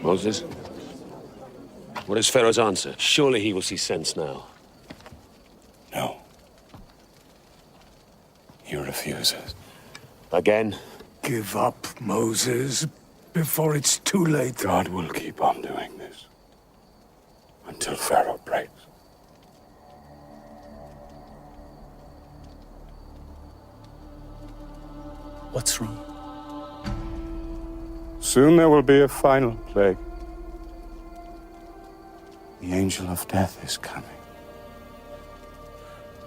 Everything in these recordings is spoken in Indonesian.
Moses? What is Pharaoh's answer? Surely he will see sense now. No. He refuses. Again? Give up, Moses, before it's too late. God will keep on doing this until Pharaoh breaks. What's wrong? Soon there will be a final plague. The angel of death is coming.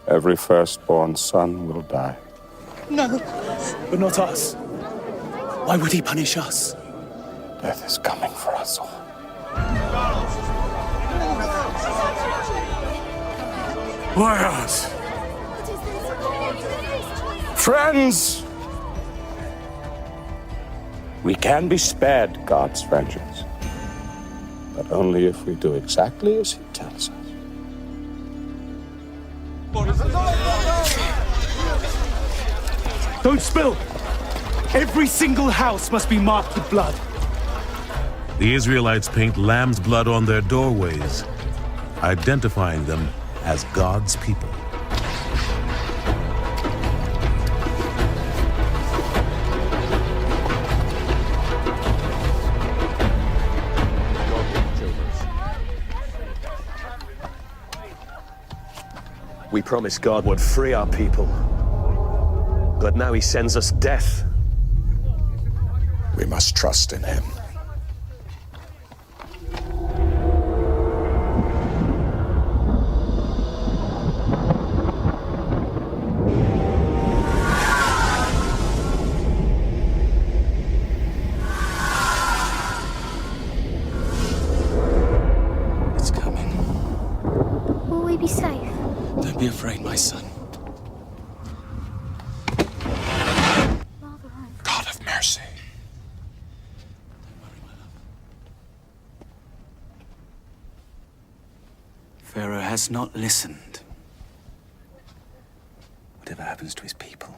Every firstborn son will die. No, but not us. Why would he punish us? Death is coming for us all. Why us? Friends! We can be spared God's vengeance, but only if we do exactly as he tells us. Don't spill! Every single house must be marked with blood. The Israelites paint lamb's blood on their doorways, identifying them as God's people. We promised God would free our people, but now he sends us death. We must trust in him. It's coming. Will we be safe? Don't be afraid, my son. God of mercy. Pharaoh has not listened. Whatever happens to his people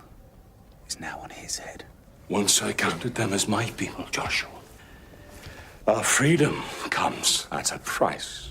is now on his head. Once I counted them as my people, Joshua. Our freedom comes at a price.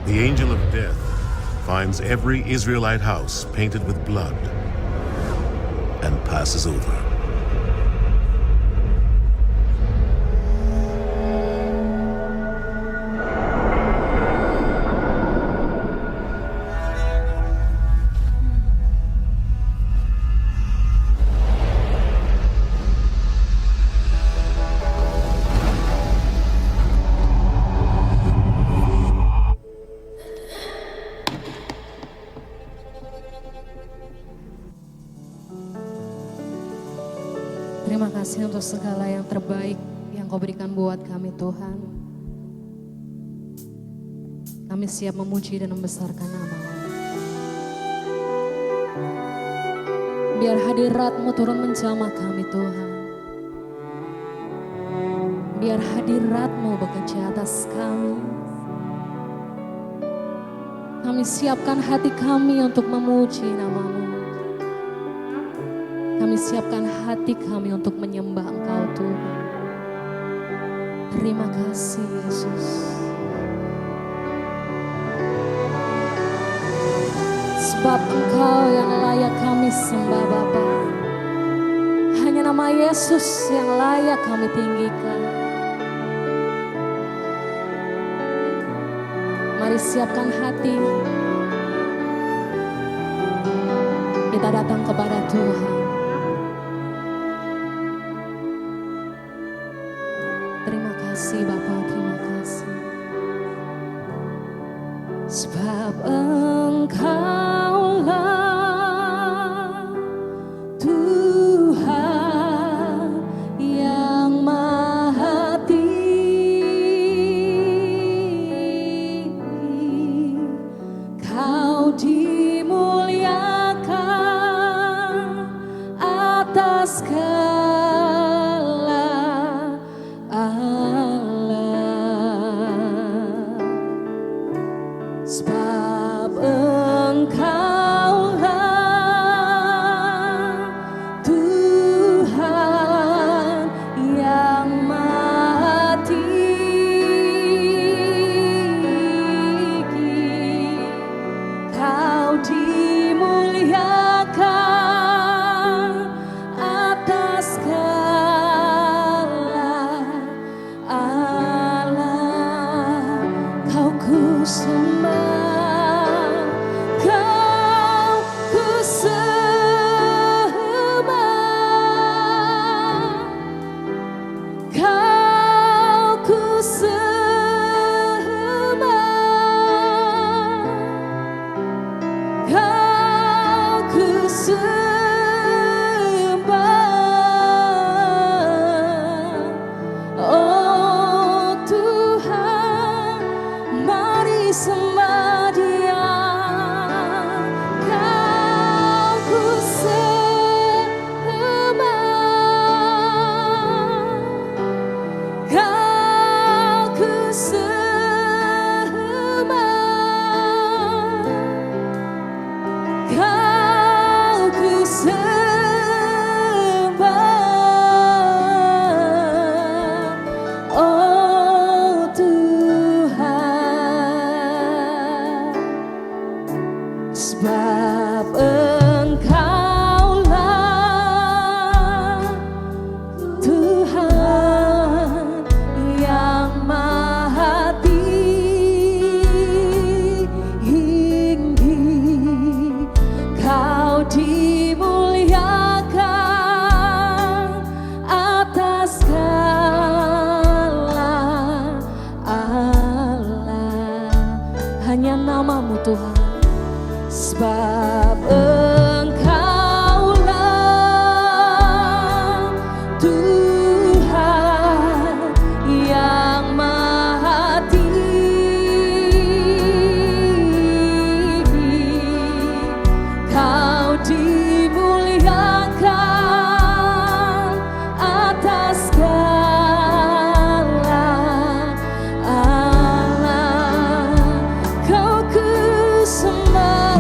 The angel of death finds every Israelite house painted with blood and passes over. Terima kasih untuk segala yang terbaik yang Kau berikan buat kami, Tuhan. Kami siap memuji dan membesarkan nama-Mu. Biar hadirat-Mu turun menjamah kami, Tuhan. Biar hadirat-Mu bekerja atas kami. Kami siapkan hati kami untuk memuji nama-Mu. Kami siapkan hati kami untuk menyembah Engkau, Tuhan. Terima kasih, Yesus. Sebab Engkau yang layak kami sembah, Bapa. Hanya nama Yesus yang layak kami tinggikan. Mari siapkan hati. Kita datang kepada Tuhan. Terima kasih Bapa, terima kasih. Sebab Engkaulah sembah, Kau ku sembah, Kau ku sembah, Kau ku sembah. Oh Tuhan, mari sembah Dia. Kau ku sembah, Kau ku sembah, Kau ku sembah. Oh Tuhan, sebab Engkaulah Tuhan yang maha tinggi. Kau dimuliakan atas segala Allah. Hanya nama-Mu Tuhan, sebab Engkaulah Tuhan yang maha tinggi. Kau dimuliakan atas segala Allah. Kau ku sembah,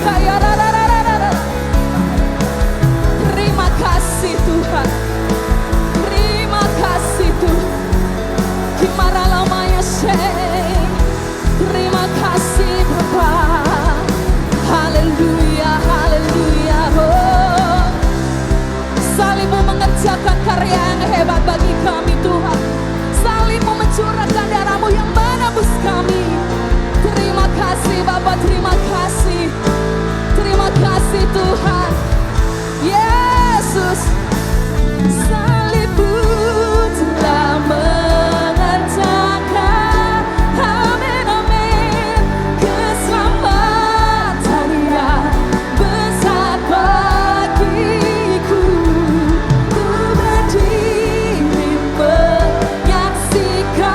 kaya Terima kasih Tuhan. Terima kasih Tuhan. Gimana lamanya sing. Terima kasih Bapa. Haleluya, haleluya. Oh. Salibmu mengerjakan karya yang hebat bagi kami Tuhan. Salibmu mencurahkan darahmu yang menebus kami. Terima kasih Bapa, terima kasih. Terima kasih Tuhan. Yesus, salibmu telah mengerjakan, amin amin, keselamatan yang besar bagiku. Ku berdiri menyaksikan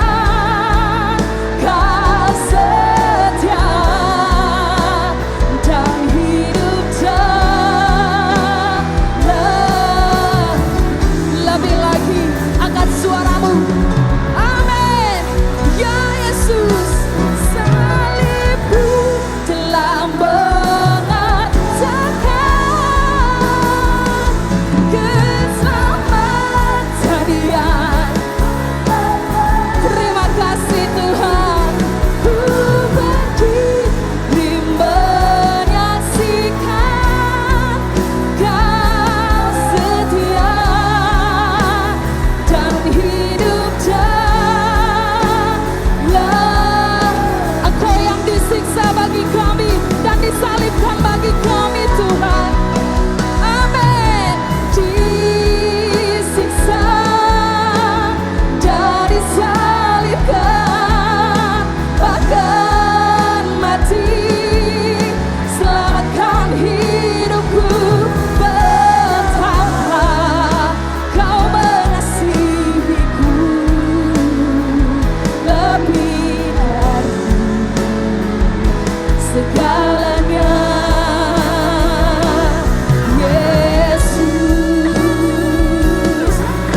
Kau setia dan hidup lebih lagi, angkat suaramu. Amin. Ya Yesus, salibmu telah mengerjakan keselamatan yang. Terima kasih Tuhan. Ku berdiri menyaksikan Kau setia dan hidup dalam. Engkau yang disiksa bagi kami dan disalibkan bagi kami Tuhan. Amin. Disiksa dan disalibkan, bahkan mati, selamatkan hidupku. Betapa Kau mengasihiku lebih dari segalanya. Yesus,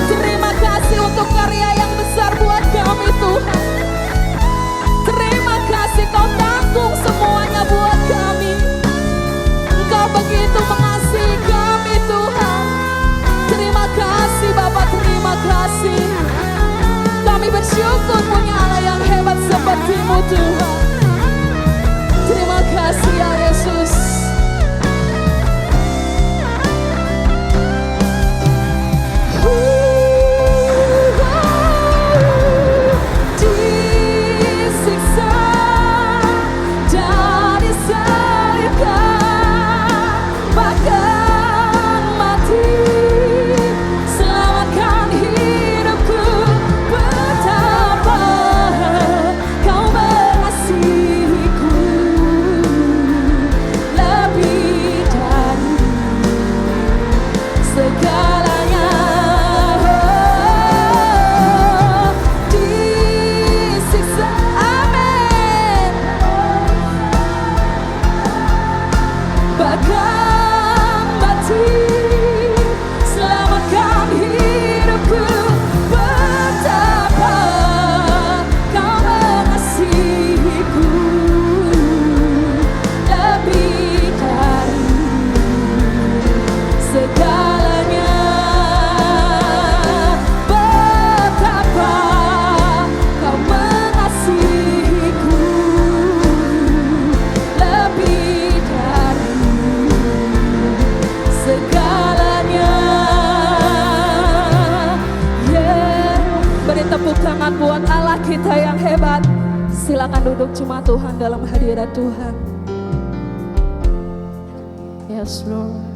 terima kasih untuk karya yang besar buat kami Tuhan. Terima kasih Kau tanggung semuanya buat kami. Engkau begitu mengasihi kami Tuhan. Terima kasih Bapa, terima kasih. Kami bersyukur punya Allah yang hebat seperti-Mu Tuhan. Terima kasih ya Yesus. Disiksa dan disalibkan, bahkan mati, selamatkan hidupku. Betapa Kau mengasihiku lebih dari segalanya. Disiksa, amin, bahkan mati, selamatkan hidupku. Betapa Kau mengasihiku lebih dari segalanya. Betapa Kau mengasihiku lebih dari segalanya. Beri tepuk tangan buat Allah kita yang hebat. Silakan duduk cuma Tuhan dalam hadirat Tuhan. Yes Lord.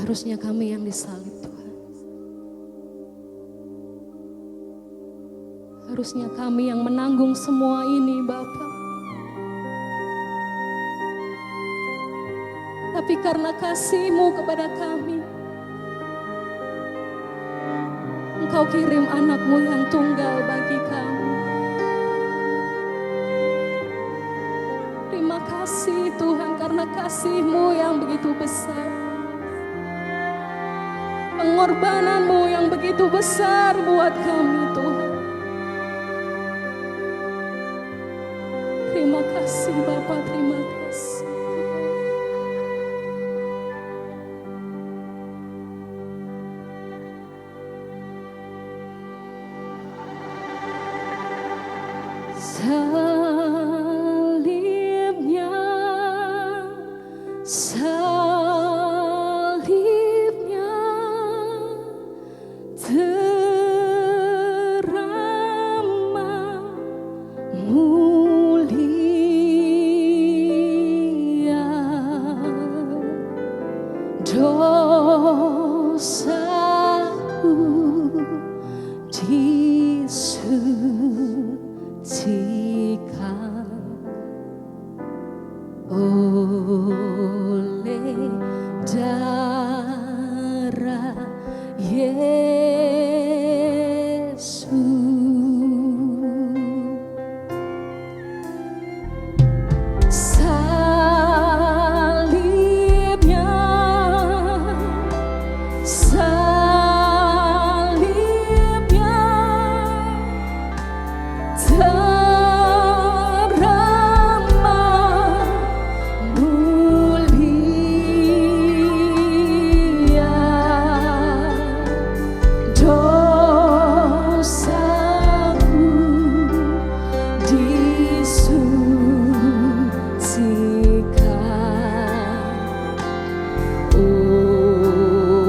Harusnya kami yang disalib Tuhan. Harusnya kami yang menanggung semua ini Bapa. Tapi karena kasih-Mu kepada kami, Engkau kirim anak-Mu yang tunggal bagi kami. Terima kasih Tuhan karena kasih-Mu yang begitu besar. Pengorbanan-Mu yang begitu besar buat kami Tuhan. Terima kasih Bapa, terima kasih. Salibnya, salibnya teramat mulia, dosaku disucikan oleh darah Yesus. Salibnya, salibnya teramat mulia, dosaku disucikan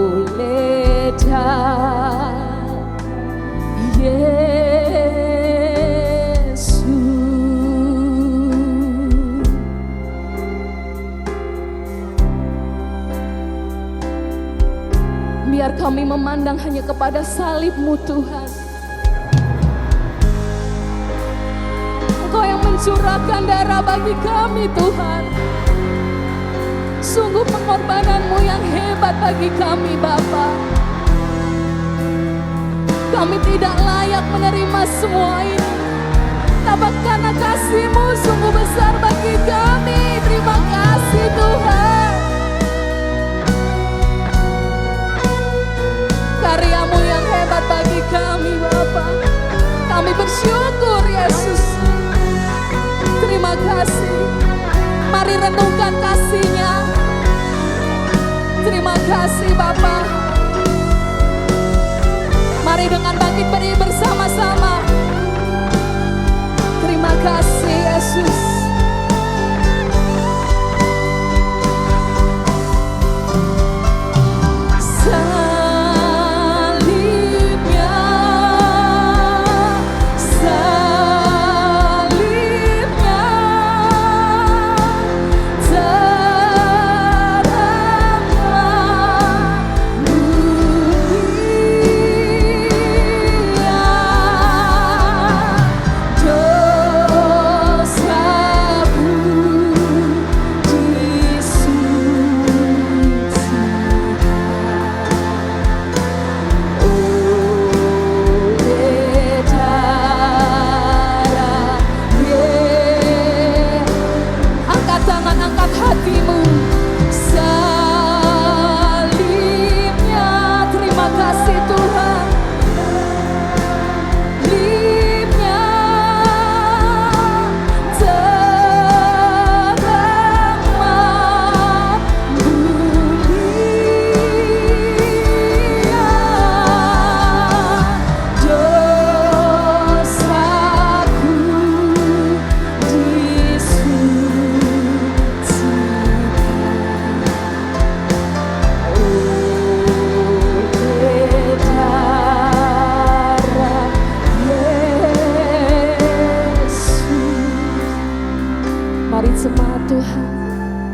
oleh darah Yesus. Biar kami memandang hanya kepada salib-Mu Tuhan. Engkau yang mencurahkan darah bagi kami Tuhan. Sungguh pengorbanan-Mu yang hebat bagi kami Bapa. Kami tidak layak menerima semua ini. Tapi karena kasih-Mu sungguh besar bagi kami. Terima kasih Tuhan. Karya-Mu yang hebat bagi kami Bapa. Kami bersyukur Yesus. Terima kasih. Mari renungkan kasih-Nya. Terima kasih Bapa. Mari dengan bangkit berdiri bersama-sama. Terima kasih Yesus. Salibnya, salibnya teramat mulia,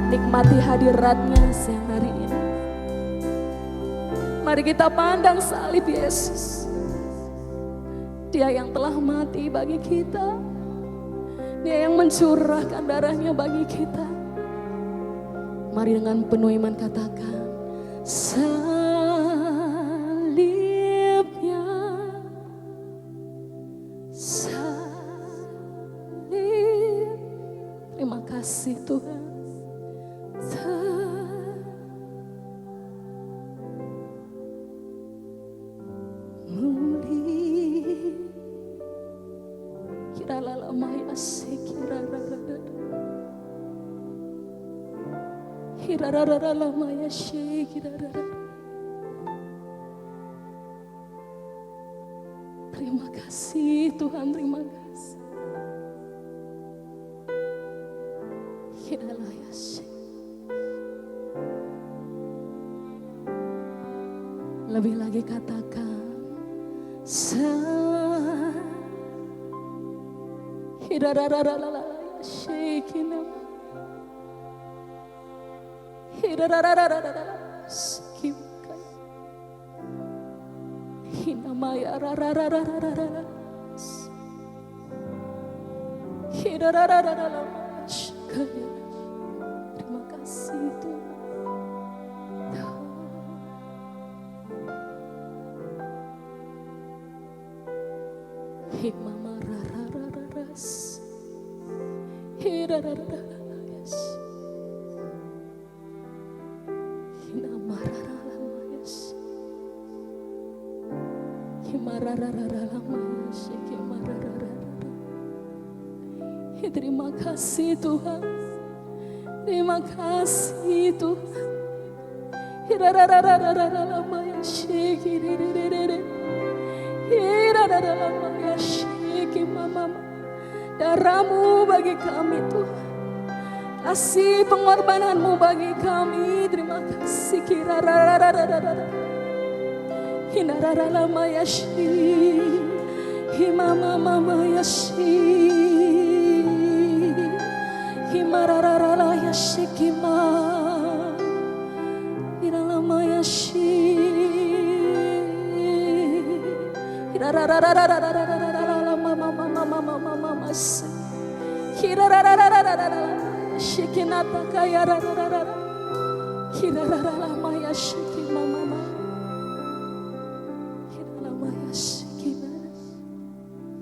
Nikmati hadirat-Nya siang hari ini. Mari kita pandang salib Yesus. Dia yang telah mati bagi kita. Dia yang mencurahkan darahnya bagi kita. Mari dengan penuh iman katakan, salibnya, salib. Terima kasih Tuhan. Terima kasih Tuhan, terima kasih. Lebih lagi katakan, terima kasih Tuhan. Mama rararas, hirararas, hinamararas, himarararas, himarararas. Terima kasih Tuhan, terima kasih Tuhan. Hirararararararas, hiririririr. Darahmu bagi kami Tuhan, kasih pengorbananmu bagi kami. Terima kasih.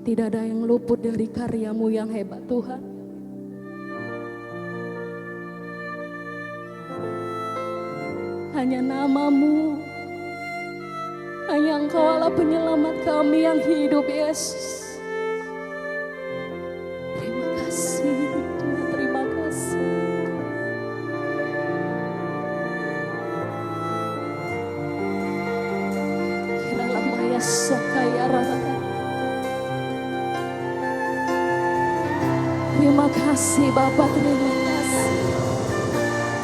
Tidak ada yang luput dari karyamu yang hebat Tuhan. Hanya namamu, hanya Engkau Allah penyelamat kami yang hidup Yesus. Terima kasih Tuhan, terima kasih. Kiralah maya sakaya rara. Terima kasih Bapa, terima kasih.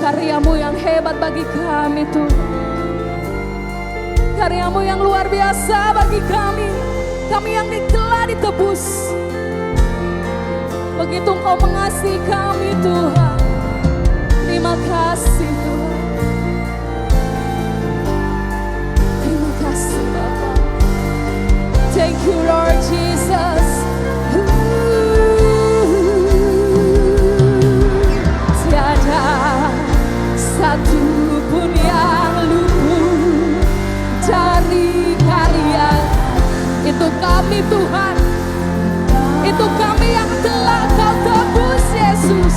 Karyamu yang hebat bagi kami Tuhan. Karyamu yang luar biasa bagi kami. Kami yang telah ditebus. Begitu Engkau mengasihi kami Tuhan. Terima kasih Tuhan. Terima kasih Bapa. Thank you Lord Jesus. Tiada satu pun yang luput dari karya. Itu kami Tuhan, itu kami yang telah Kau tebus Yesus.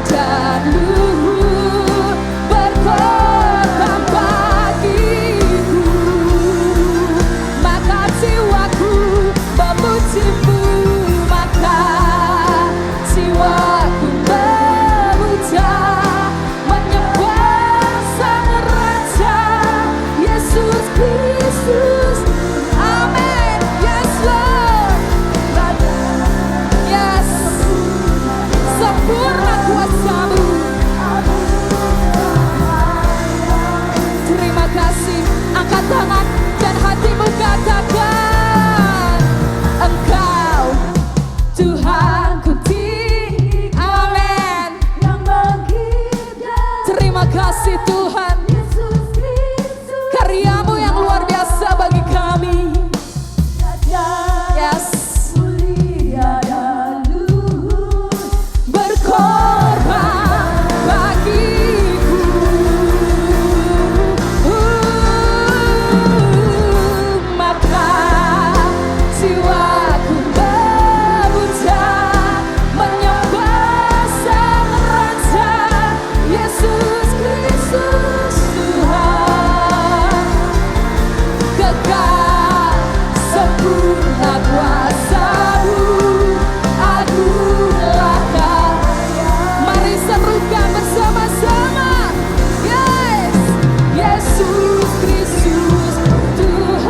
dan luhur berkorban bagiku, maka jiwaku memujimu, maka jiwaku memuja, menyembah Sang Raja Yesus Kristus. Amin. Yes Lord. Yes. Sempurna kuasa-Mu. Terima kasih. Angkat tangan dan hatimu katakan, Engkau Tuhanku tinggi. Amin. Terima kasih Tuhan. Karya-Mu yang luar biasa bagi kami. Yes. Berkorban bagiku, maka jiwaku memuja, menyembah Sang Raja Yesus Kristus Tuhan. Kekal sempurna kuasa-Mu, agunglah karya. Mari serukan bersama-sama. Yes, Yesus Kristus Tuhan.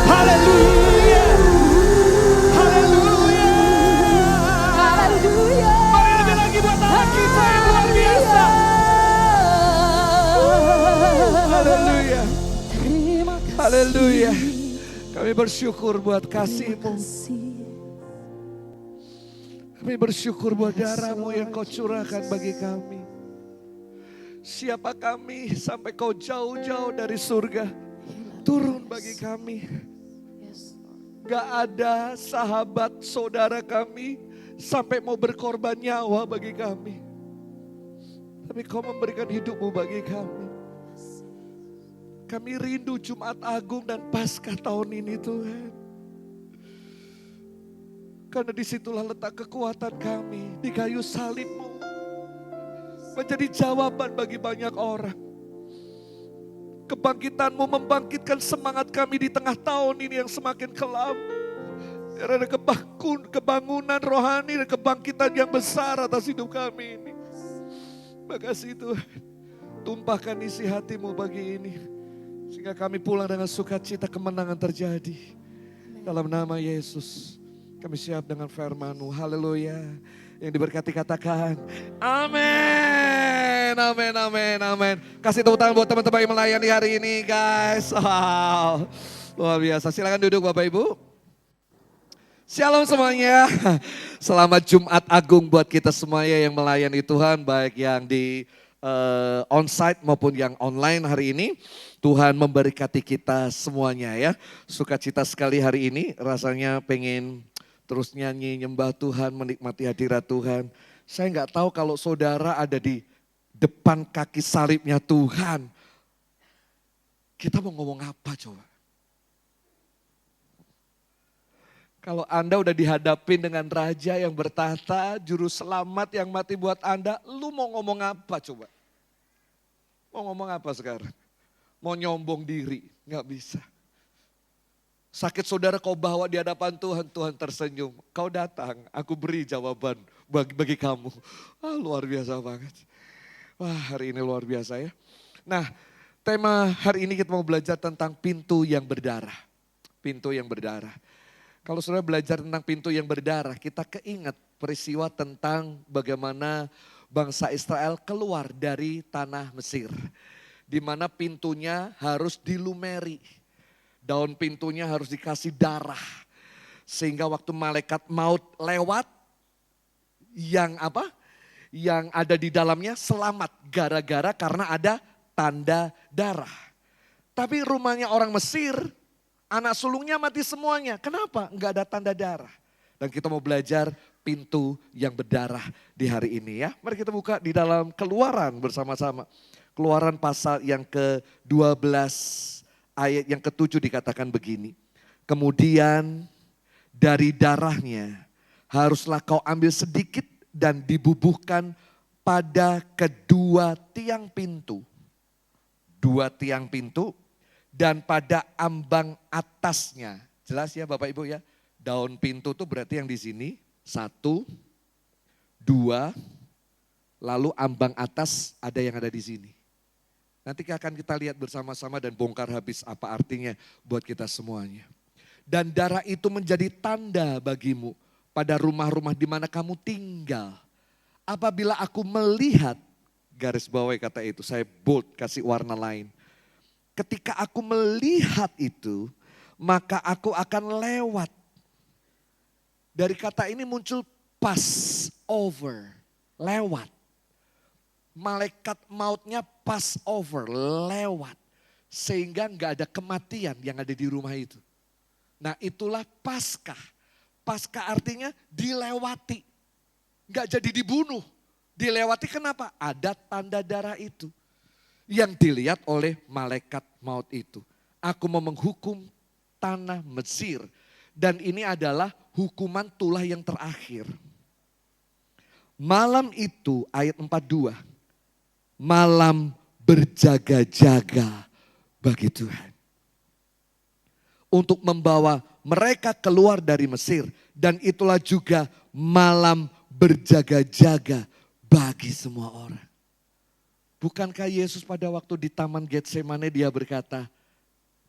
Haleluya. Haleluya. Haleluya. Mari lebih lagi buat Allah kita yang luar biasa. Haleluya. Terima kasih. Haleluya. Kami bersyukur buat kasih-Mu. Kami bersyukur buat darah-Mu yang Kau curahkan bagi kami. Siapa kami sampai Kau jauh-jauh dari surga turun bagi kami. Gak ada sahabat saudara kami sampai mau berkorban nyawa bagi kami. Tapi Kau memberikan hidup-Mu bagi kami. Kami rindu Jumat Agung dan Paskah tahun ini Tuhan. Karena disitulah letak kekuatan kami di kayu salib-Mu. Menjadi jawaban bagi banyak orang. Kebangkitan-Mu membangkitkan semangat kami di tengah tahun ini yang semakin kelam. Karena ada kebangunan rohani dan kebangkitan yang besar atas hidup kami ini. Makasih Tuhan. Tumpahkan isi hati-Mu bagi ini. Sehingga kami pulang dengan sukacita kemenangan terjadi. Dalam nama Yesus. Kami siap dengan firman-Mu. Haleluya. Yang diberkati katakan. Amin. Amin, amin, amin. Kasih tepuk tangan buat teman-teman yang melayani hari ini guys. Wow. Luar biasa. Silakan duduk Bapak Ibu. Shalom semuanya. Selamat Jumat Agung buat kita semuanya yang melayani Tuhan. Baik yang di onsite maupun yang online hari ini. Tuhan memberkati kita semuanya ya. Sukacita sekali hari ini. Rasanya pengen terus nyanyi, nyembah Tuhan, menikmati hadirat Tuhan. Saya nggak tahu kalau saudara ada di depan kaki salibnya Tuhan. Kita mau ngomong apa coba? Kalau Anda udah dihadapin dengan Raja yang bertahta, Juru Selamat yang mati buat Anda, lu mau ngomong apa coba? Mau ngomong apa sekarang? Mau nyombong diri, nggak bisa. Sakit saudara kau bawa di hadapan Tuhan, Tuhan tersenyum. Kau datang, aku beri jawaban bagi kamu. Luar biasa banget. Wah, hari ini luar biasa ya. Nah, tema hari ini kita mau belajar tentang pintu yang berdarah. Pintu yang berdarah. Kalau saudara belajar tentang pintu yang berdarah, kita keinget peristiwa tentang bagaimana bangsa Israel keluar dari tanah Mesir. Di mana pintunya harus dilumeri. Daun pintunya harus dikasih darah. Sehingga waktu malaikat maut lewat, yang ada di dalamnya selamat. Gara-gara karena ada tanda darah. Tapi rumahnya orang Mesir, anak sulungnya mati semuanya. Kenapa? Enggak ada tanda darah. Dan kita mau belajar pintu yang berdarah di hari ini ya. Mari kita buka di dalam Keluaran bersama-sama. Keluaran pasal yang ke-12 ayat yang ke-7 dikatakan begini. Kemudian dari darahnya haruslah kau ambil sedikit dan dibubuhkan pada kedua tiang pintu. Dua tiang pintu dan pada ambang atasnya. Jelas ya Bapak Ibu ya. Daun pintu itu berarti yang di sini. 1, 2, lalu ambang atas ada yang ada di sini. Nanti akan kita lihat bersama-sama dan bongkar habis apa artinya buat kita semuanya. Dan darah itu menjadi tanda bagimu pada rumah-rumah di mana kamu tinggal. Apabila aku melihat, garis bawahi kata itu, saya bold kasih warna lain. Ketika aku melihat itu, maka aku akan lewat. Dari kata ini muncul pass over, lewat. Malaikat mautnya pass over, lewat. Sehingga nggak ada kematian yang ada di rumah itu. Nah itulah Paskah. Paskah artinya dilewati. Nggak jadi dibunuh. Dilewati kenapa? Ada tanda darah itu. Yang dilihat oleh malaikat maut itu. Aku mau menghukum tanah Mesir. Dan ini adalah hukuman tulah yang terakhir. Malam itu ayat 42. Malam berjaga-jaga bagi Tuhan. Untuk membawa mereka keluar dari Mesir. Dan itulah juga malam berjaga-jaga bagi semua orang. Bukankah Yesus pada waktu di Taman Getsemane dia berkata,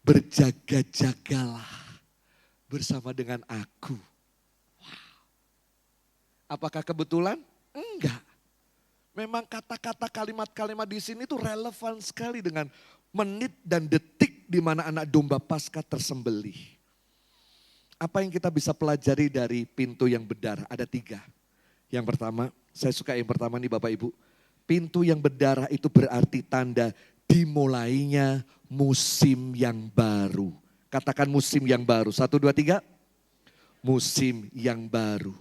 berjaga-jagalah bersama dengan aku. Wow. Apakah kebetulan? Enggak. Memang kata-kata kalimat-kalimat di sini tuh relevan sekali dengan menit dan detik di mana anak domba Paskah tersembelih. Apa yang kita bisa pelajari dari pintu yang berdarah? Ada 3. Yang pertama, saya suka yang pertama nih Bapak Ibu. Pintu yang berdarah itu berarti tanda dimulainya musim yang baru. Katakan musim yang baru. 1, 2, 3. Musim yang baru.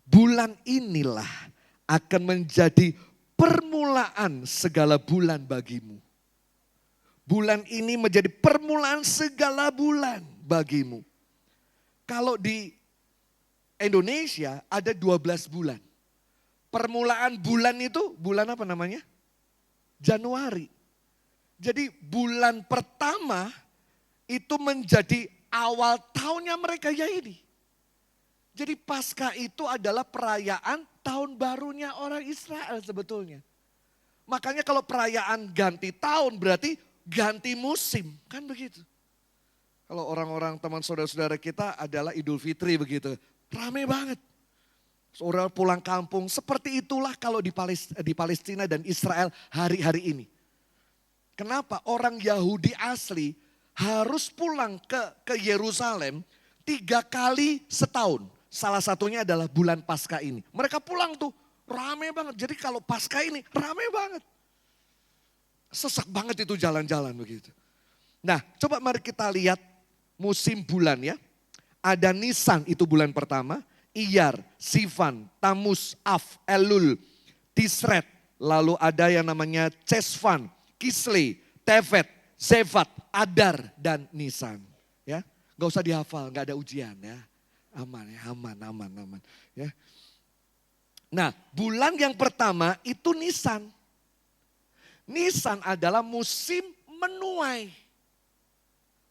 Bulan inilah akan menjadi permulaan segala bulan bagimu. Bulan ini menjadi permulaan segala bulan bagimu. Kalau di Indonesia ada 12 bulan. Permulaan bulan itu bulan apa namanya? Januari. Jadi bulan pertama itu menjadi awal tahunnya mereka ya ini. Jadi Paskah itu adalah perayaan tahun barunya orang Israel sebetulnya. Makanya kalau perayaan ganti tahun berarti ganti musim, kan begitu. Kalau orang-orang teman saudara-saudara kita adalah Idul Fitri begitu, rame banget. Saudara pulang kampung, seperti itulah kalau di Palestina dan Israel hari-hari ini. Kenapa orang Yahudi asli harus pulang ke Yerusalem 3 kali setahun. Salah satunya adalah bulan Paskah ini. Mereka pulang tuh rame banget. Jadi kalau Paskah ini rame banget. Sesak banget itu jalan-jalan begitu. Nah coba mari kita lihat musim bulan ya. Ada Nisan itu bulan pertama. Iyar, Sivan, Tamus, Af, Elul, Tisret. Lalu ada yang namanya Cesvan, Kisle, Tevet, Zefat, Adar, dan Nisan. Ya, gak usah dihafal, gak ada ujian ya. Aman ya, aman. Ya. Nah bulan yang pertama itu Nisan. Nisan adalah musim menuai.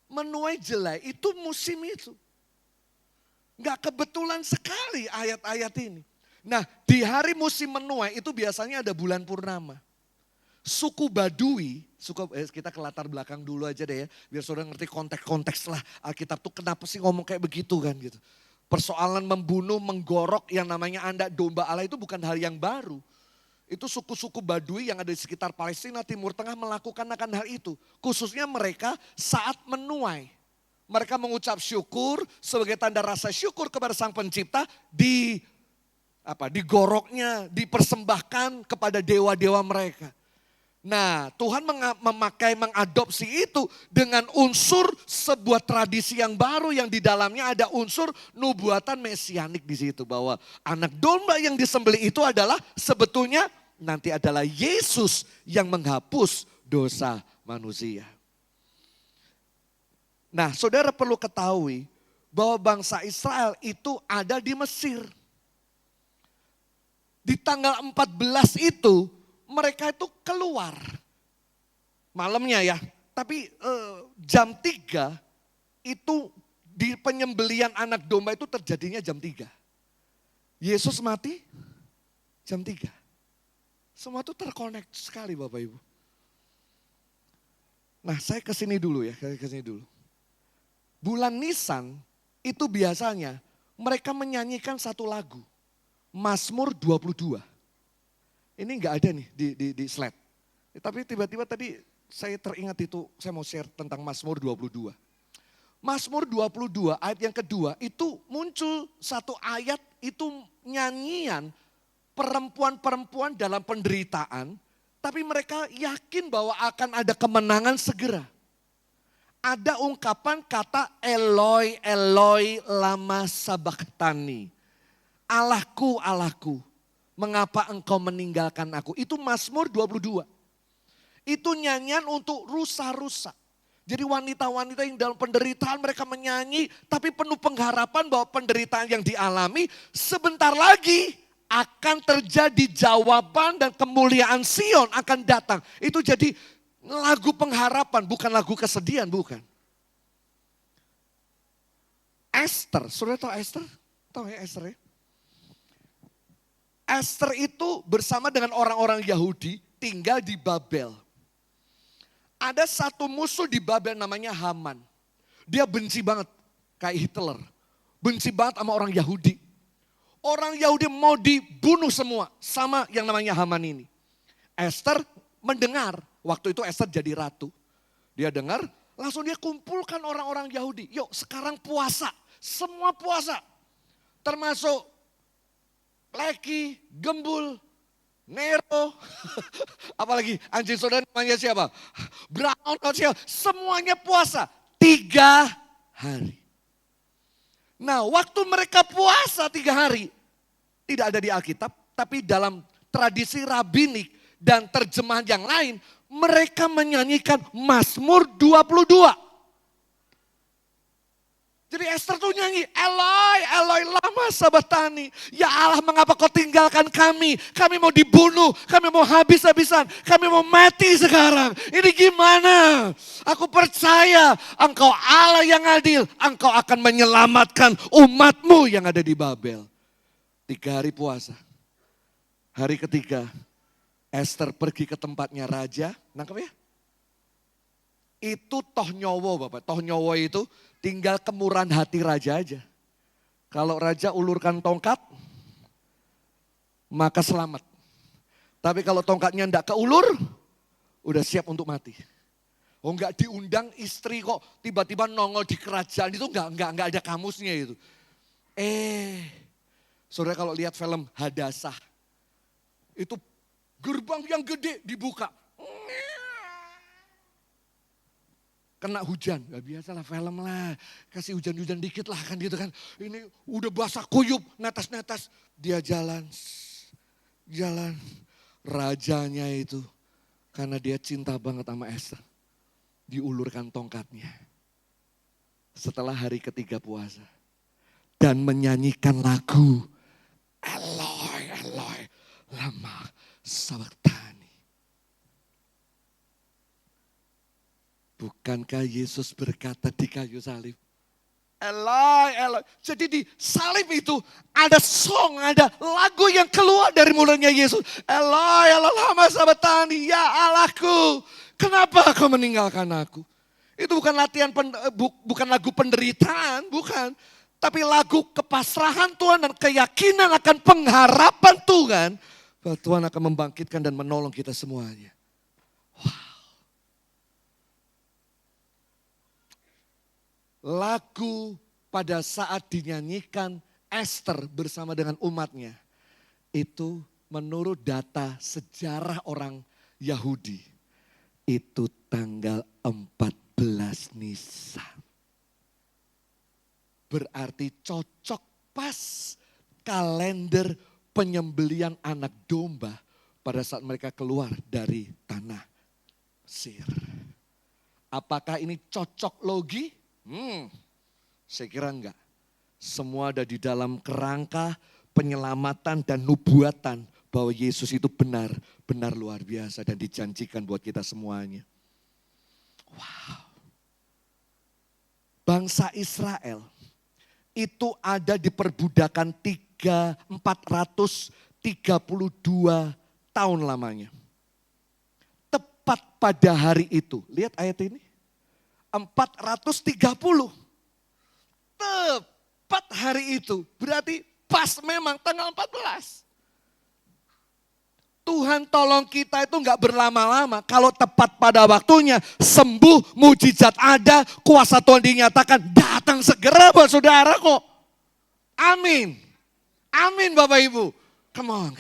Menuai jelai itu musim itu. Gak kebetulan sekali ayat-ayat ini. Nah di hari musim menuai itu biasanya ada bulan purnama. Suku Badui, kita ke latar belakang dulu aja deh ya. Biar saudara ngerti konteks-konteks lah Alkitab tuh kenapa sih ngomong kayak begitu kan gitu. Persoalan membunuh, menggorok yang namanya anak domba Allah itu bukan hal yang baru. Itu suku-suku Badui yang ada di sekitar Palestina, Timur Tengah melakukan akan hal itu. Khususnya mereka saat menuai. Mereka mengucap syukur sebagai tanda rasa syukur kepada Sang Pencipta digoroknya, dipersembahkan kepada dewa-dewa mereka. Nah Tuhan mengadopsi itu dengan unsur sebuah tradisi yang baru yang di dalamnya ada unsur nubuatan mesianik di situ. Bahwa anak domba yang disembelih itu adalah sebetulnya nanti adalah Yesus yang menghapus dosa manusia. Nah saudara perlu ketahui bahwa bangsa Israel itu ada di Mesir. Di tanggal 14 itu mereka itu keluar. Malamnya ya, tapi jam 3 itu di penyembelian anak domba itu terjadinya jam 3. Yesus mati jam 3. Semua itu terkonek sekali Bapak Ibu. Nah saya kesini dulu ya, kesini dulu. Bulan Nisan itu biasanya mereka menyanyikan satu lagu. Mazmur 22. Ini enggak ada nih di slide. Tapi tiba-tiba tadi saya teringat itu, saya mau share tentang Mazmur 22. Mazmur 22 ayat yang kedua itu muncul satu ayat itu nyanyian perempuan-perempuan dalam penderitaan. Tapi mereka yakin bahwa akan ada kemenangan segera. Ada ungkapan kata Eloi, Eloi, lama sabachthani. Allahku, Allahku, mengapa engkau meninggalkan aku? Itu Mazmur 22. Itu nyanyian untuk rusa-rusa. Jadi wanita-wanita yang dalam penderitaan mereka menyanyi, tapi penuh pengharapan bahwa penderitaan yang dialami sebentar lagi akan terjadi jawaban dan kemuliaan Sion akan datang. Itu jadi lagu pengharapan, bukan lagu kesedihan, bukan. Esther, saudara tahu Esther? Tahu ya Esther ya? Esther itu bersama dengan orang-orang Yahudi tinggal di Babel. Ada satu musuh di Babel namanya Haman. Dia benci banget kayak Hitler. Benci banget sama orang Yahudi. Orang Yahudi mau dibunuh semua sama yang namanya Haman ini. Esther mendengar, waktu itu Esther jadi ratu. Dia dengar, langsung dia kumpulkan orang-orang Yahudi. Yuk sekarang puasa, semua puasa. Termasuk Leki, Gembul, Nero, apalagi anjing saudara namanya siapa? Brown, siapa? Semuanya puasa 3 hari. Nah waktu mereka puasa 3 hari, tidak ada di Alkitab, tapi dalam tradisi rabbinik dan terjemahan yang lain, mereka menyanyikan Mazmur 22. Jadi Esther tuh nyanyi, Eloi, Eloi lama sabachthani. Ya Allah mengapa kau tinggalkan kami? Kami mau dibunuh, kami mau habis-habisan, kami mau mati sekarang. Ini gimana? Aku percaya engkau Allah yang adil. Engkau akan menyelamatkan umatmu yang ada di Babel. 3 hari puasa. Hari ketiga Esther pergi ke tempatnya raja. Nangkep ya? Itu toh nyowo Bapak. Toh nyowo itu tinggal kemurahan hati raja aja. Kalau raja ulurkan tongkat, maka selamat. Tapi kalau tongkatnya enggak keulur, udah siap untuk mati. Oh enggak diundang istri kok tiba-tiba nongol di kerajaan itu enggak ada kamusnya itu. Saudara kalau lihat film Hadasah, itu gerbang yang gede dibuka. Kena hujan, gak biasalah film lah, kasih hujan-hujan dikit lah kan gitu kan. Ini udah basah kuyup, netes-netes, dia jalan, rajanya itu karena dia cinta banget sama Esther, diulurkan tongkatnya. Setelah hari ketiga puasa dan menyanyikan lagu Eloi, Eloi, lama sabachthani. Bukankah Yesus berkata di kayu salib, Eloi, Eloi. Jadi di salib itu ada song, ada lagu yang keluar dari mulutnya Yesus. Eloi, Eloi lama sabachthani, ya Allahku, kenapa kau meninggalkan aku? Itu bukan bukan lagu penderitaan, bukan. Tapi lagu kepasrahan Tuhan dan keyakinan akan pengharapan Tuhan. Bahwa Tuhan akan membangkitkan dan menolong kita semuanya. Lagu pada saat dinyanyikan Esther bersama dengan umatnya. Itu menurut data sejarah orang Yahudi. Itu tanggal 14 Nisan. Berarti cocok pas kalender penyembelian anak domba pada saat mereka keluar dari tanah Mesir. Apakah ini cocok logi? Saya kira enggak. Semua ada di dalam kerangka penyelamatan dan nubuatan bahwa Yesus itu benar, benar luar biasa dan dijanjikan buat kita semuanya. Wow. Bangsa Israel itu ada di perbudakan 432 tahun lamanya. Tepat pada hari itu, lihat ayat ini, 430. Tepat hari itu, berarti pas memang tanggal 14. Tuhan tolong kita itu enggak berlama-lama. Kalau tepat pada waktunya, sembuh, mujizat ada, kuasa Tuhan dinyatakan, datang segera buat saudara kok. Amin. Amin Bapak Ibu. Come on.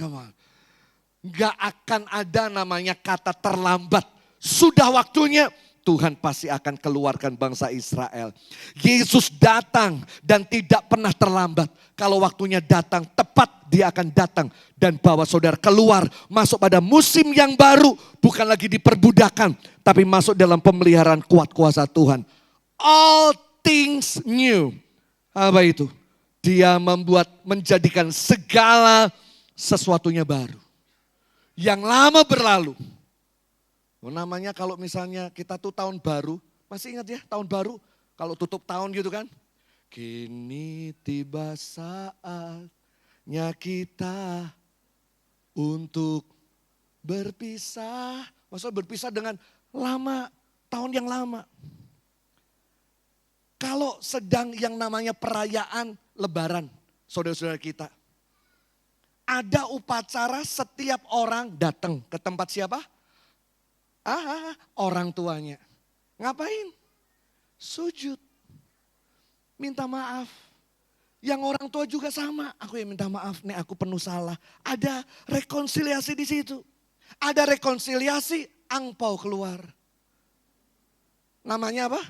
Enggak akan ada namanya kata terlambat. Sudah waktunya, Tuhan pasti akan keluarkan bangsa Israel. Yesus datang dan tidak pernah terlambat. Kalau waktunya datang, tepat dia akan datang dan bawa saudara keluar. Masuk pada musim yang baru, bukan lagi di perbudakan, tapi masuk dalam pemeliharaan kuat kuasa Tuhan. All things new. Apa itu? Dia menjadikan segala sesuatunya baru. Yang lama berlalu. Namanya kalau misalnya kita tuh tahun baru, masih ingat ya tahun baru? Kalau tutup tahun gitu kan? Kini tiba saatnya kita untuk berpisah. Maksudnya berpisah dengan lama, tahun yang lama. Kalau sedang yang namanya perayaan lebaran, saudara-saudara kita. Ada upacara setiap orang datang ke tempat siapa? Orang tuanya. Ngapain? Sujud. Minta maaf. Yang orang tua juga sama. Aku yang minta maaf nih, aku penuh salah. Ada rekonsiliasi di situ. Ada rekonsiliasi, angpau keluar. Namanya apa?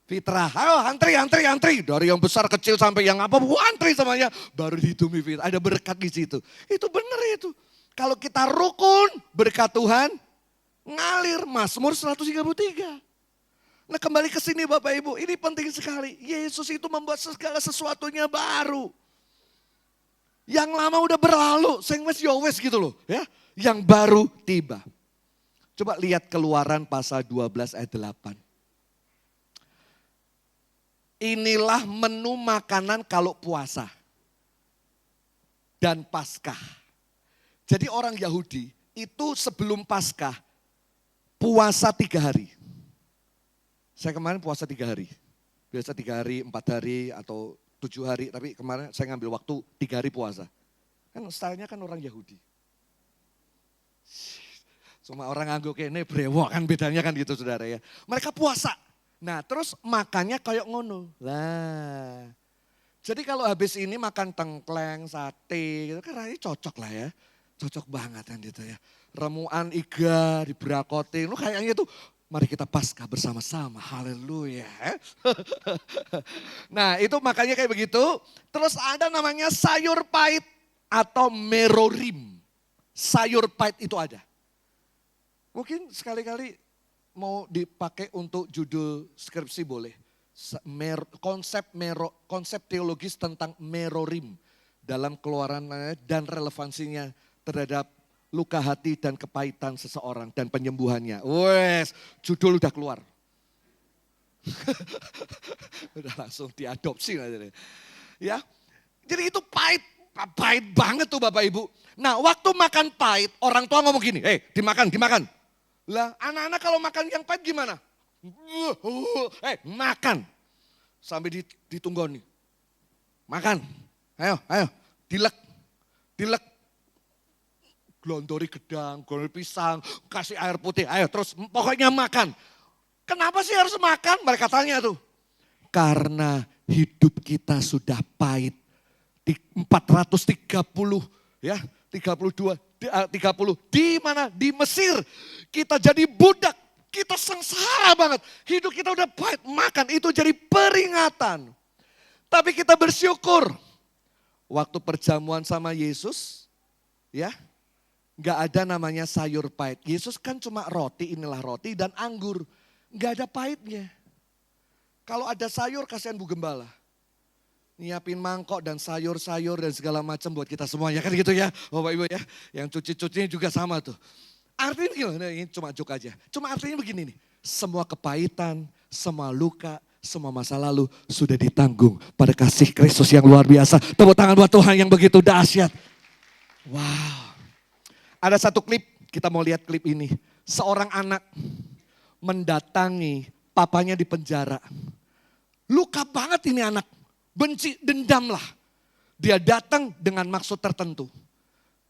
Fitrah. Ayo antri. Dari yang besar kecil sampai yang apa, antri semuanya. Baru dihitumi fitrah. Ada berkat di situ. Itu benar itu. Kalau kita rukun, berkat Tuhan ngalir. Mazmur 133. Nah kembali ke sini Bapak Ibu, ini penting sekali. Yesus itu membuat segala sesuatunya baru. Yang lama udah berlalu, sing wes yo wes gitu loh ya. Yang baru tiba. Coba lihat Keluaran pasal 12 ayat 8. Inilah menu makanan kalau puasa dan Paskah. Jadi orang Yahudi itu sebelum Paskah puasa 3 hari. Saya kemarin puasa 3 hari. Biasa 3 hari, 4 hari atau 7 hari. Tapi kemarin saya ngambil waktu 3 hari puasa. Kan stylenya kan orang Yahudi. Cuma orang angguk ini brewok kan bedanya kan gitu saudara ya. Mereka puasa. Nah terus makannya kayak ngono. Lah. Jadi kalau habis ini makan tengkleng, sate gitu kan rasanya cocok lah ya. Cocok banget kan gitu ya. Remuan iga diberakotin. Lu kayaknya tuh mari kita Paskah bersama-sama. Haleluya. Nah itu makanya kayak begitu. Terus ada namanya sayur pahit atau merorim. Sayur pahit itu ada. Mungkin sekali-kali mau dipakai untuk judul skripsi boleh. Konsep teologis tentang merorim dalam Keluaran dan relevansinya terhadap luka hati dan kepahitan seseorang dan penyembuhannya. Wes, judul udah keluar. Udah langsung diadopsi aja. Ya. Jadi itu pahit banget tuh Bapak Ibu. Nah, waktu makan pahit, orang tua ngomong gini, dimakan. Lah, anak-anak kalau makan yang pahit gimana? Makan. Sampai ditunggoni. Makan. Ayo, dilek. Glondori gedang, glondori pisang, kasih air putih, ayo terus pokoknya makan. Kenapa sih harus makan? Mereka tanya tuh. Karena hidup kita sudah pahit. 430 ya, 30 di mana? Di Mesir. Kita jadi budak, kita sengsara banget. Hidup kita udah pahit, makan itu jadi peringatan. Tapi kita bersyukur. Waktu perjamuan sama Yesus, ya. Gak ada namanya sayur pahit. Yesus kan cuma roti, inilah roti dan anggur. Gak ada pahitnya. Kalau ada sayur kasihan Bu Gembala. Nyiapin mangkok dan sayur-sayur dan segala macam buat kita semuanya. Kan gitu ya Bapak Ibu ya. Yang cuci-cucinya juga sama tuh. Artinya gimana? Ini cuma joke aja. Cuma artinya begini nih. Semua kepahitan, semua luka, semua masa lalu sudah ditanggung pada kasih Kristus yang luar biasa. Tepuk tangan buat Tuhan yang begitu dahsyat. Wow. Ada satu klip, kita mau lihat klip ini. Seorang anak mendatangi papanya di penjara. Luka banget ini anak. Benci, dendam lah. Dia datang dengan maksud tertentu.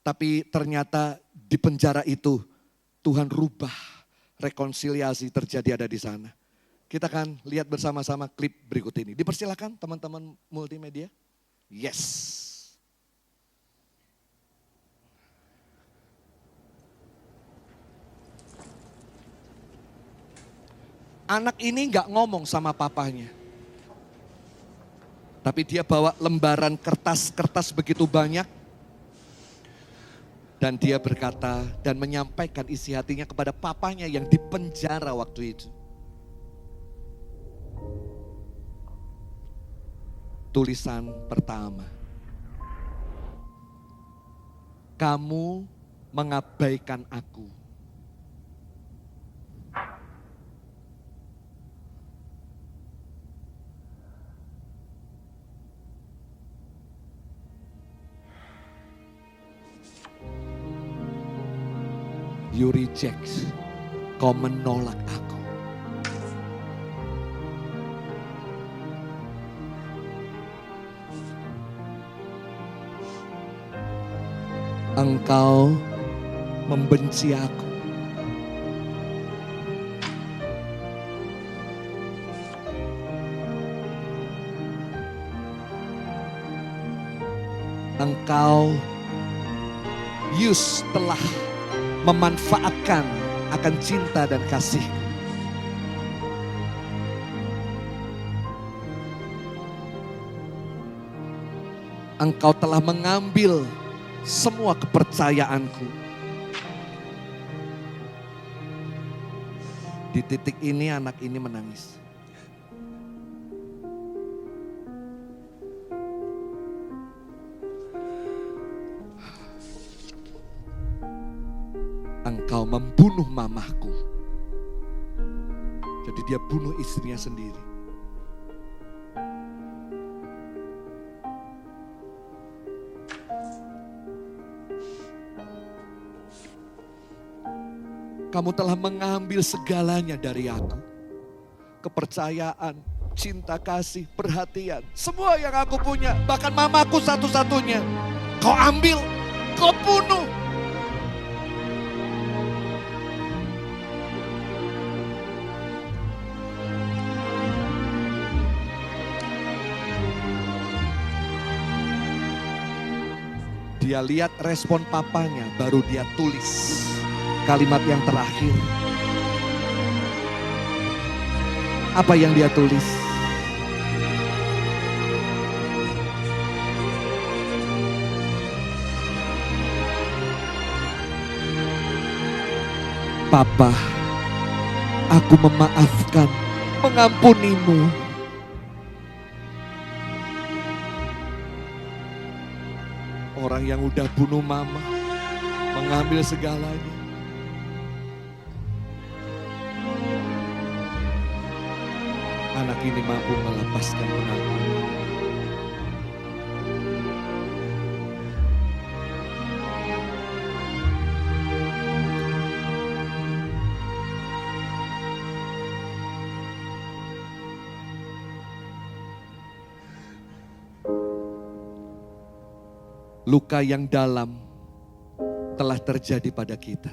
Tapi ternyata di penjara itu Tuhan rubah, rekonsiliasi terjadi ada di sana. Kita akan lihat bersama-sama klip berikut ini. Dipersilakan teman-teman multimedia. Yes. Anak ini nggak ngomong sama papanya. Tapi dia bawa lembaran kertas-kertas begitu banyak. Dan dia berkata dan menyampaikan isi hatinya kepada papanya yang dipenjara waktu itu. Tulisan pertama. Kamu mengabaikan aku. You reject, kau menolak aku. Engkau membenci aku. Engkau telah memanfaatkan akan cinta dan kasih-Ku. Engkau telah mengambil semua kepercayaanku. Di titik ini anak ini menangis. Engkau membunuh mamahku. Jadi dia bunuh istrinya sendiri. Kamu telah mengambil segalanya dari aku. Kepercayaan, cinta kasih, perhatian. Semua yang aku punya, bahkan mamaku satu-satunya. Kau ambil, kau bunuh. Dia lihat respon papanya, baru dia tulis kalimat yang terakhir. Apa yang dia tulis? Papa, aku memaafkan, mengampunimu. Orang yang udah bunuh mama, mengambil segalanya. Anak ini mampu melepaskan pengampunan. Luka yang dalam telah terjadi pada kita.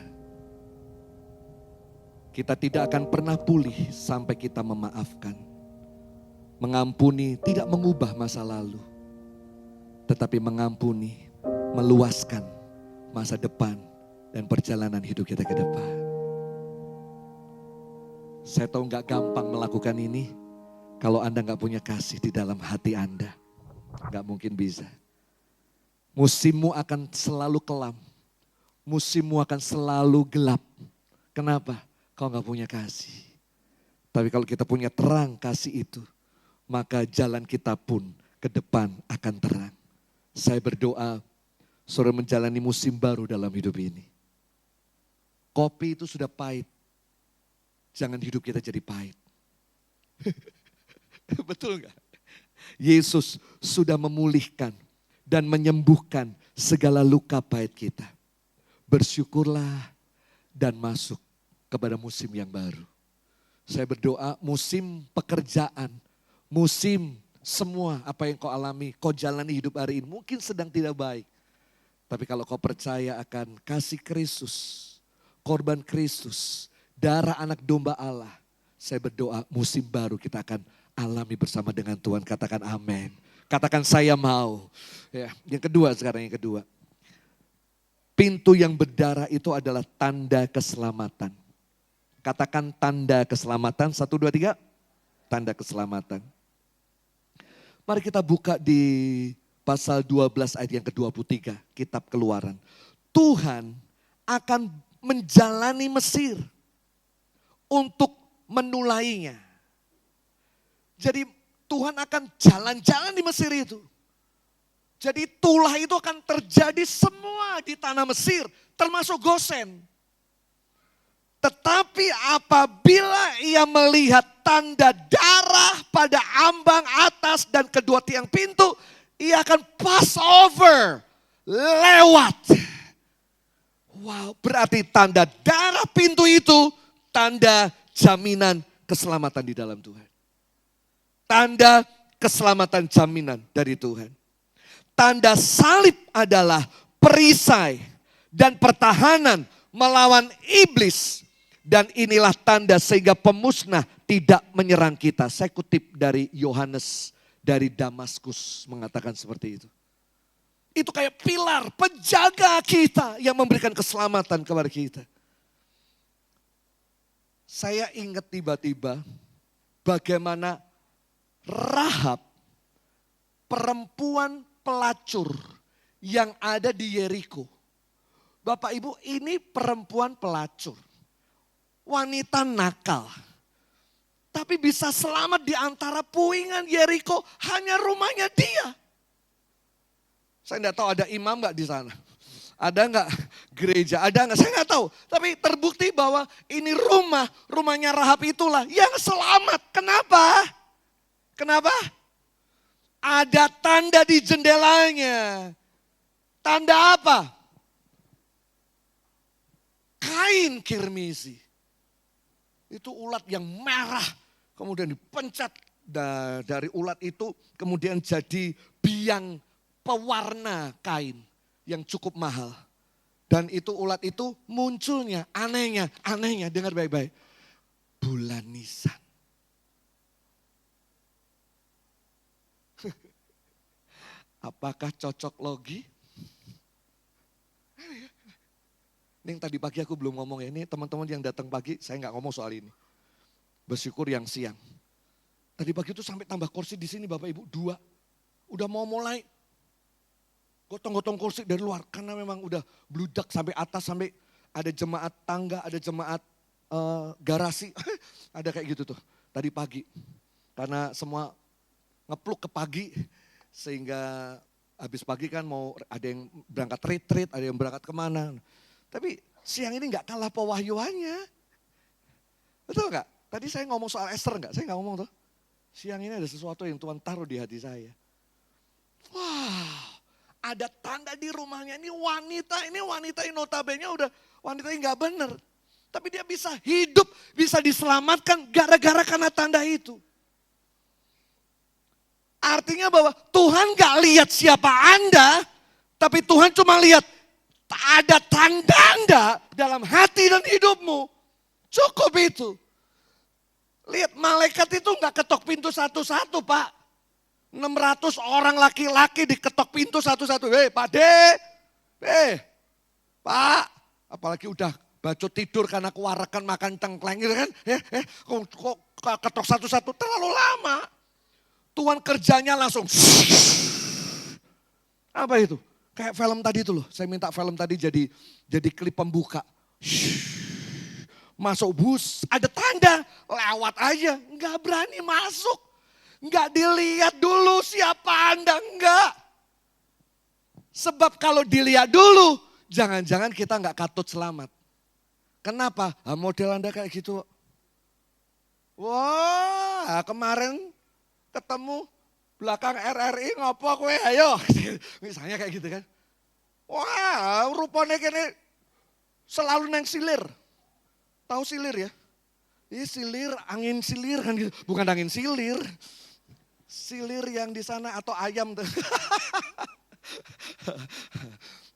Kita tidak akan pernah pulih sampai kita memaafkan. Mengampuni tidak mengubah masa lalu. Tetapi mengampuni, meluaskan masa depan dan perjalanan hidup kita ke depan. Saya tahu gak gampang melakukan ini kalau Anda gak punya kasih di dalam hati Anda. Gak mungkin bisa. Musimmu akan selalu kelam. Musimmu akan selalu gelap. Kenapa? Kau gak punya kasih. Tapi kalau kita punya terang kasih itu, maka jalan kita pun ke depan akan terang. Saya berdoa, saudara menjalani musim baru dalam hidup ini. Kopi itu sudah pahit. Jangan hidup kita jadi pahit. Betul nggak? Yesus sudah memulihkan dan menyembuhkan segala luka pahit kita. Bersyukurlah dan masuk kepada musim yang baru. Saya berdoa musim pekerjaan, musim semua apa yang kau alami, kau jalani hidup hari ini mungkin sedang tidak baik. Tapi kalau kau percaya akan kasih Kristus, korban Kristus, darah anak domba Allah, saya berdoa musim baru kita akan alami bersama dengan Tuhan. Katakan amin. Katakan saya mau. Ya, yang kedua sekarang yang kedua. Pintu yang berdarah itu adalah tanda keselamatan. Katakan tanda keselamatan. 1, 2, 3. Tanda keselamatan. Mari kita buka di pasal 12 ayat yang ke-23. Kitab Keluaran. Tuhan akan menjalani Mesir untuk menulainya. Jadi Tuhan akan jalan-jalan di Mesir itu. Jadi tulah itu akan terjadi semua di tanah Mesir, termasuk Gosen. Tetapi apabila ia melihat tanda darah pada ambang atas dan kedua tiang pintu, ia akan pass over, lewat. Wow, berarti tanda darah pintu itu tanda jaminan keselamatan di dalam Tuhan. Tanda keselamatan jaminan dari Tuhan. Tanda salib adalah perisai dan pertahanan melawan iblis. Dan inilah tanda sehingga pemusnah tidak menyerang kita. Saya kutip dari Yohanes dari Damaskus mengatakan seperti itu. Itu kayak pilar penjaga kita yang memberikan keselamatan kepada kita. Saya ingat tiba-tiba bagaimana Rahab, perempuan pelacur yang ada di Yeriko. Bapak Ibu, ini perempuan pelacur. Wanita nakal. Tapi bisa selamat di antara puingan Yeriko, hanya rumahnya dia. Saya enggak tahu ada imam enggak di sana. Ada enggak gereja, ada enggak, saya enggak tahu. Tapi terbukti bahwa ini rumahnya Rahab itulah yang selamat. Kenapa? Kenapa? Ada tanda di jendelanya. Tanda apa? Kain kirmisi. Itu ulat yang merah. Kemudian dipencet dari ulat itu. Kemudian jadi biang pewarna kain yang cukup mahal. Dan itu ulat itu munculnya, anehnya, dengar baik-baik. Bulan Nisan. Apakah cocok logi? Ini yang tadi pagi aku belum ngomong ya, ini teman-teman yang datang pagi saya nggak ngomong soal ini. Bersyukur yang siang. Tadi pagi itu sampai tambah kursi di sini Bapak Ibu, 2. Udah mau mulai gotong-gotong kursi dari luar karena memang udah bludak sampai atas, sampai ada jemaat tangga, ada jemaat garasi, ada kayak gitu tuh tadi pagi. Karena semua ngepluk ke pagi. Sehingga habis pagi kan mau ada yang berangkat retreat, ada yang berangkat kemana. Tapi siang ini gak kalah pewahyuannya. Betul gak? Tadi saya ngomong soal Esther gak? Saya gak ngomong tuh. Siang ini ada sesuatu yang Tuhan taruh di hati saya. Wah, ada tanda di rumahnya. Ini wanita yang notabene udah wanita yang gak benar. Tapi dia bisa hidup, bisa diselamatkan gara-gara karena tanda itu. Artinya bahwa Tuhan gak lihat siapa Anda, tapi Tuhan cuma lihat ada tanda dalam hati dan hidupmu. Cukup itu. Lihat malaikat itu gak ketok pintu satu-satu Pak. 600 orang laki-laki diketok pintu satu-satu. Hei Pak D, Pak. Apalagi udah bacot tidur karena kewarakan makan cengkleng gitu kan. Kok ketok satu-satu terlalu lama. Tuhan kerjanya langsung. Apa itu? Kayak film tadi itu loh. Saya minta film tadi jadi klip pembuka. Masuk bus, ada tanda, lewat aja. Nggak berani masuk. Enggak dilihat dulu siapa Anda, enggak. Sebab kalau dilihat dulu, jangan-jangan kita enggak katut selamat. Kenapa? Model Anda kayak gitu. Wah, kemarin ketemu belakang RRI ngopo kowe ayo. Misalnya kayak gitu kan. Wah, rupanya kene selalu neng silir. Tahu silir ya? Ini silir, angin silir kan gitu. Bukan angin silir. Silir yang di sana atau ayam tuh.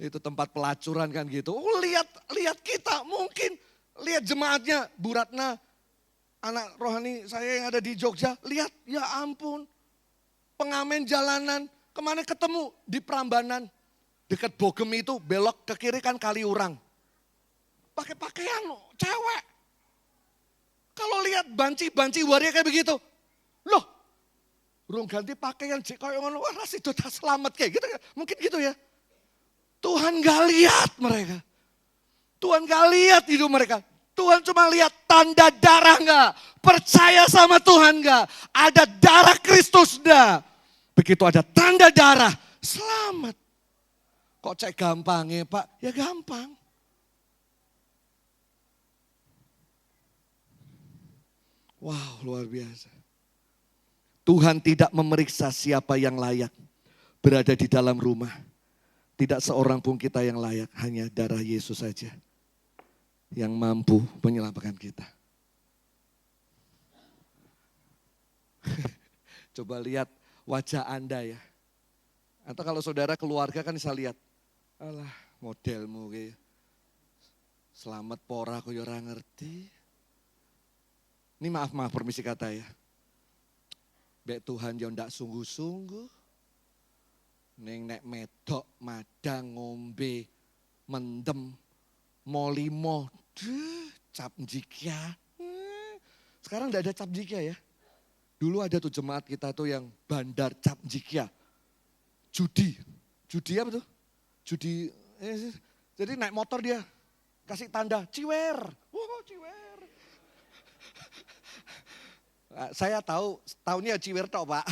Itu tempat pelacuran kan gitu. Oh, lihat kita mungkin. Lihat jemaatnya, Bu Ratna. Anak rohani saya yang ada di Jogja, lihat ya ampun. Pengamen jalanan, kemana ketemu di Prambanan. Dekat Bogem itu belok ke kiri kan Kaliurang. Pakai pakaian cewek. Kalau lihat banci waria kayak begitu. Loh, urung ganti pakaian kayak ngono, wah itu tak selamat kayak gitu kan. Mungkin gitu ya. Tuhan gak lihat mereka. Tuhan gak lihat hidup mereka. Tuhan cuma lihat tanda darah enggak. Percaya sama Tuhan enggak. Ada darah Kristus enggak. Begitu ada tanda darah, selamat. Kok cek gampang ya Pak? Ya gampang. Wow, luar biasa. Tuhan tidak memeriksa siapa yang layak berada di dalam rumah. Tidak seorang pun kita yang layak, hanya darah Yesus saja yang mampu menyelamatkan kita. Coba lihat wajah Anda ya. Atau kalau saudara keluarga kan bisa lihat. Alah modelmu kayak selamat pora aku ya ora ngerti. Ini maaf permisi kata ya. Bek Tuhan yo ndak sungguh-sungguh. Neng nek medok madang ngombe mendem molimo cap jikya. Sekarang enggak ada cap jikya ya. Dulu ada tuh jemaat kita tuh yang bandar cap jikya. Judi apa tuh? Judi, jadi naik motor dia. Kasih tanda, ciwer. Wow, ciwer. Saya tahunya ciwer tok Pak.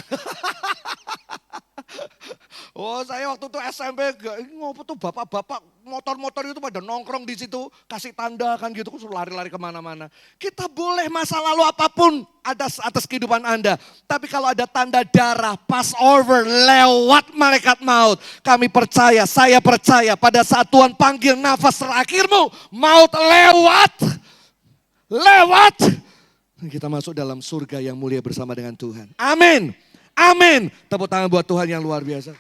Oh saya waktu itu SMP, ngopo tuh bapak-bapak motor-motor itu pada nongkrong di situ. Kasih tanda kan gitu, lari-lari kemana-mana. Kita boleh masa lalu apapun ada atas kehidupan Anda. Tapi kalau ada tanda darah, pass over, lewat malaikat maut. Kami percaya, saya percaya pada saat Tuhan panggil nafas terakhirmu, maut lewat. Lewat. Kita masuk dalam surga yang mulia bersama dengan Tuhan. Amin. Amin. Tepuk tangan buat Tuhan yang luar biasa.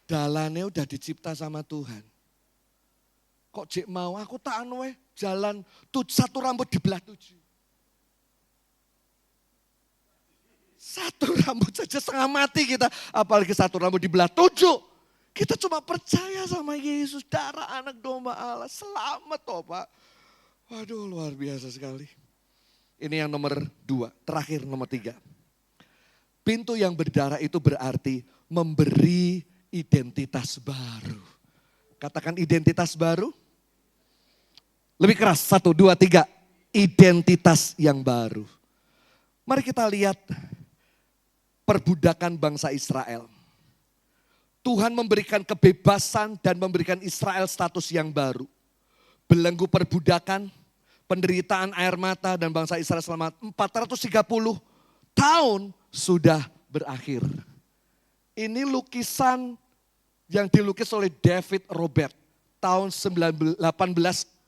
Dalannya udah dicipta sama Tuhan. Kok jek mau aku tak anu jalan satu rambut dibelah 7. Satu rambut saja setengah mati kita. Apalagi satu rambut dibelah 7. Kita cuma percaya sama Yesus, darah anak domba Allah. Selamat toh Pak. Waduh luar biasa sekali. Ini yang nomor 2, terakhir nomor 3. Pintu yang berdarah itu berarti memberi identitas baru. Katakan identitas baru. Lebih keras, 1, 2, 3. Identitas yang baru. Mari kita lihat perbudakan bangsa Israel. Tuhan memberikan kebebasan dan memberikan Israel status yang baru. Belenggu perbudakan, penderitaan air mata dan bangsa Israel selama 430 tahun sudah berakhir. Ini lukisan yang dilukis oleh David Robert tahun 1829.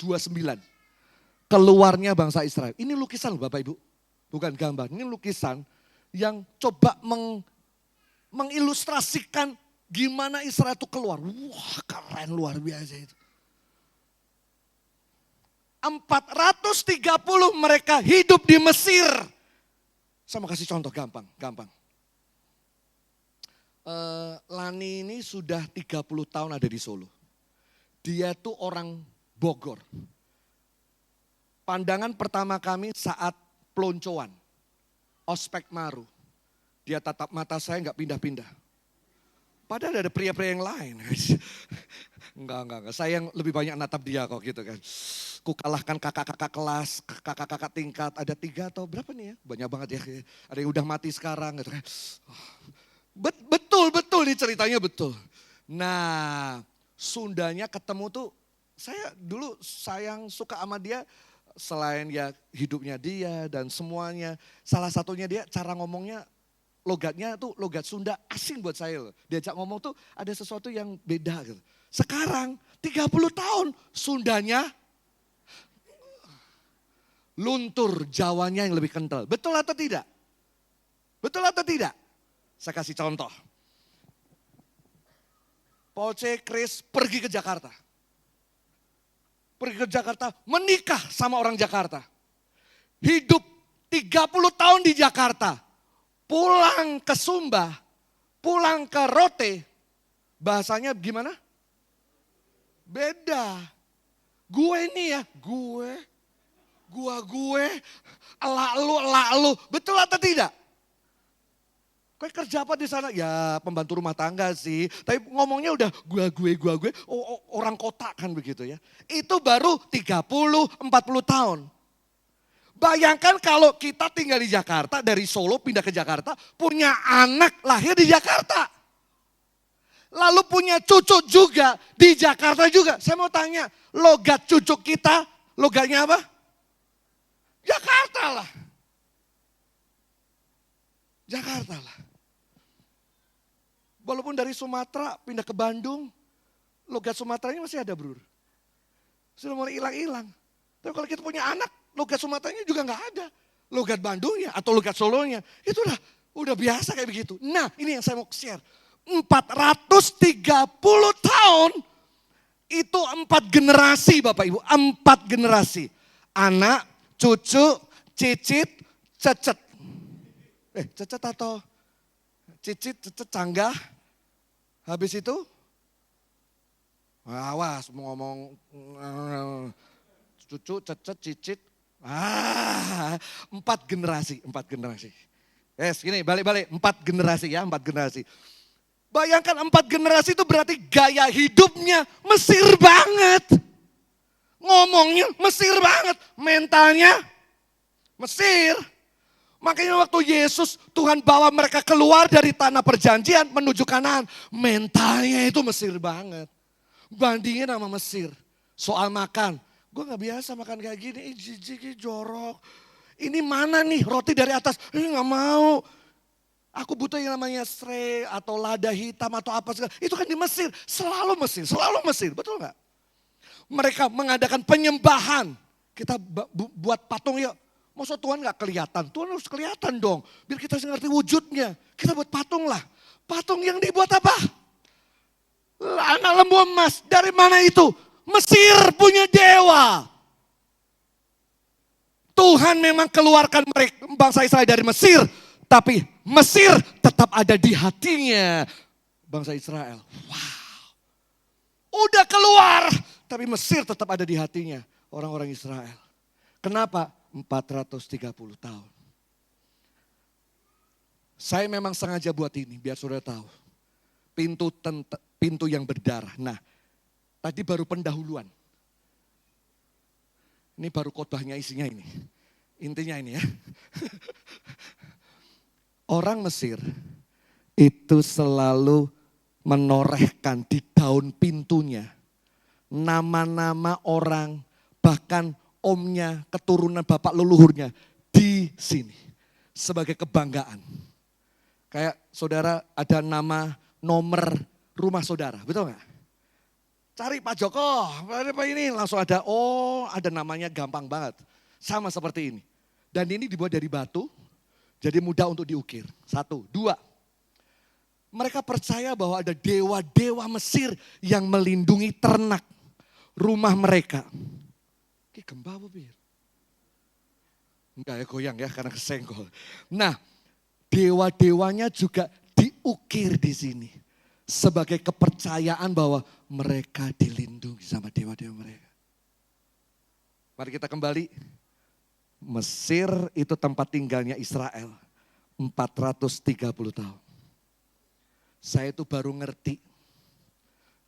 Keluarnya bangsa Israel. Ini lukisan Bapak Ibu, bukan gambar. Ini lukisan yang coba mengilustrasikan gimana Israel itu keluar. Wah keren luar biasa itu. 430 mereka hidup di Mesir. Saya mau kasih contoh gampang. Lani ini sudah 30 tahun ada di Solo. Dia tuh orang Bogor. Pandangan pertama kami saat peloncoan. Ospek Maru. Dia tatap mata saya enggak pindah-pindah. Padahal ada pria-pria yang lain. Enggak. Saya yang lebih banyak natap dia kok gitu kan. ku kalahkan kakak-kakak kelas, kakak-kakak tingkat. Ada 3 atau berapa nih ya? Banyak banget ya. Ada yang udah mati sekarang. Gitu kan. Betul nih ceritanya betul. Nah Sundanya ketemu tuh, saya dulu sayang suka sama dia. Selain ya hidupnya dia dan semuanya. Salah satunya dia cara ngomongnya, logatnya tuh logat Sunda asing buat saya loh. Diajak ngomong tuh ada sesuatu yang beda gitu. Sekarang 30 tahun Sundanya luntur, Jawanya yang lebih kental. Betul atau tidak? Betul atau tidak? Saya kasih contoh. Poce Chris pergi ke Jakarta. Pergi ke Jakarta, menikah sama orang Jakarta. Hidup 30 tahun di Jakarta. Pulang ke Sumba, pulang ke Rote. Bahasanya gimana? Beda. Gue ini ya, gue, elak lu. Betul atau tidak? Kau kerja apa di sana? Ya pembantu rumah tangga sih. Tapi ngomongnya udah gue. Orang kota kan begitu ya. Itu baru 30, 40 tahun. Bayangkan kalau kita tinggal di Jakarta, dari Solo pindah ke Jakarta, punya anak lahir di Jakarta. Lalu punya cucu juga di Jakarta juga. Saya mau tanya, logat cucu kita, logatnya apa? Jakarta lah. Jakarta lah. Walaupun dari Sumatera pindah ke Bandung, logat Sumateranya masih ada bro. Sudah mulai hilang-hilang. Tapi kalau kita punya anak, logat Sumateranya juga nggak ada. Logat Bandungnya atau logat Solonya, itu udah biasa kayak begitu. Nah ini yang saya mau share. 430 tahun, itu 4 generasi Bapak Ibu. 4 generasi. Anak, cucu, cicit, cecet. Cecet atau cicit, canggah. Habis itu, awas mau ngomong cucu, cecet, cicit. 4 generasi. Yes, gini balik-balik 4 generasi ya, 4 generasi. Bayangkan 4 generasi itu berarti gaya hidupnya Mesir banget. Ngomongnya Mesir banget, mentalnya Mesir. Makanya waktu Yesus, Tuhan bawa mereka keluar dari tanah perjanjian menuju Kanaan. Mentalnya itu Mesir banget. Bandingin sama Mesir. Soal makan, gue gak biasa makan kayak gini, jijik, jorok. Ini mana nih roti dari atas, gak mau. Aku butuh yang namanya srei atau lada hitam atau apa segala. Itu kan di Mesir, selalu Mesir, betul gak? Mereka mengadakan penyembahan. Kita buat patung yuk. Masa Tuhan gak kelihatan? Tuhan harus kelihatan dong. Biar kita ngerti wujudnya. Kita buat patung lah. Patung yang dibuat apa? Anak lembu emas. Dari mana itu? Mesir punya dewa. Tuhan memang keluarkan mereka, bangsa Israel dari Mesir. Tapi Mesir tetap ada di hatinya bangsa Israel. Wow. Udah keluar. Tapi Mesir tetap ada di hatinya orang-orang Israel. Kenapa? 430 tahun. Saya memang sengaja buat ini biar saudara tahu. Pintu yang berdarah. Nah, tadi baru pendahuluan. Ini baru khotbahnya isinya ini. Intinya ini ya. Orang Mesir itu selalu menorehkan di daun pintunya nama-nama orang, bahkan omnya, keturunan bapak leluhurnya di sini sebagai kebanggaan. Kayak saudara ada nama, nomor rumah saudara, betul nggak? Cari Pak Joko, apa ini langsung ada, oh ada namanya gampang banget. Sama seperti ini. Dan ini dibuat dari batu, jadi mudah untuk diukir. 1, 2. Mereka percaya bahwa ada dewa-dewa Mesir yang melindungi ternak rumah mereka. Gempa apa Bir? Enggak ya, goyang ya karena kesenggol. Nah, dewa-dewanya juga diukir di sini. Sebagai kepercayaan bahwa mereka dilindungi sama dewa-dewa mereka. Mari kita kembali. Mesir itu tempat tinggalnya Israel. 430 tahun. Saya itu baru ngerti.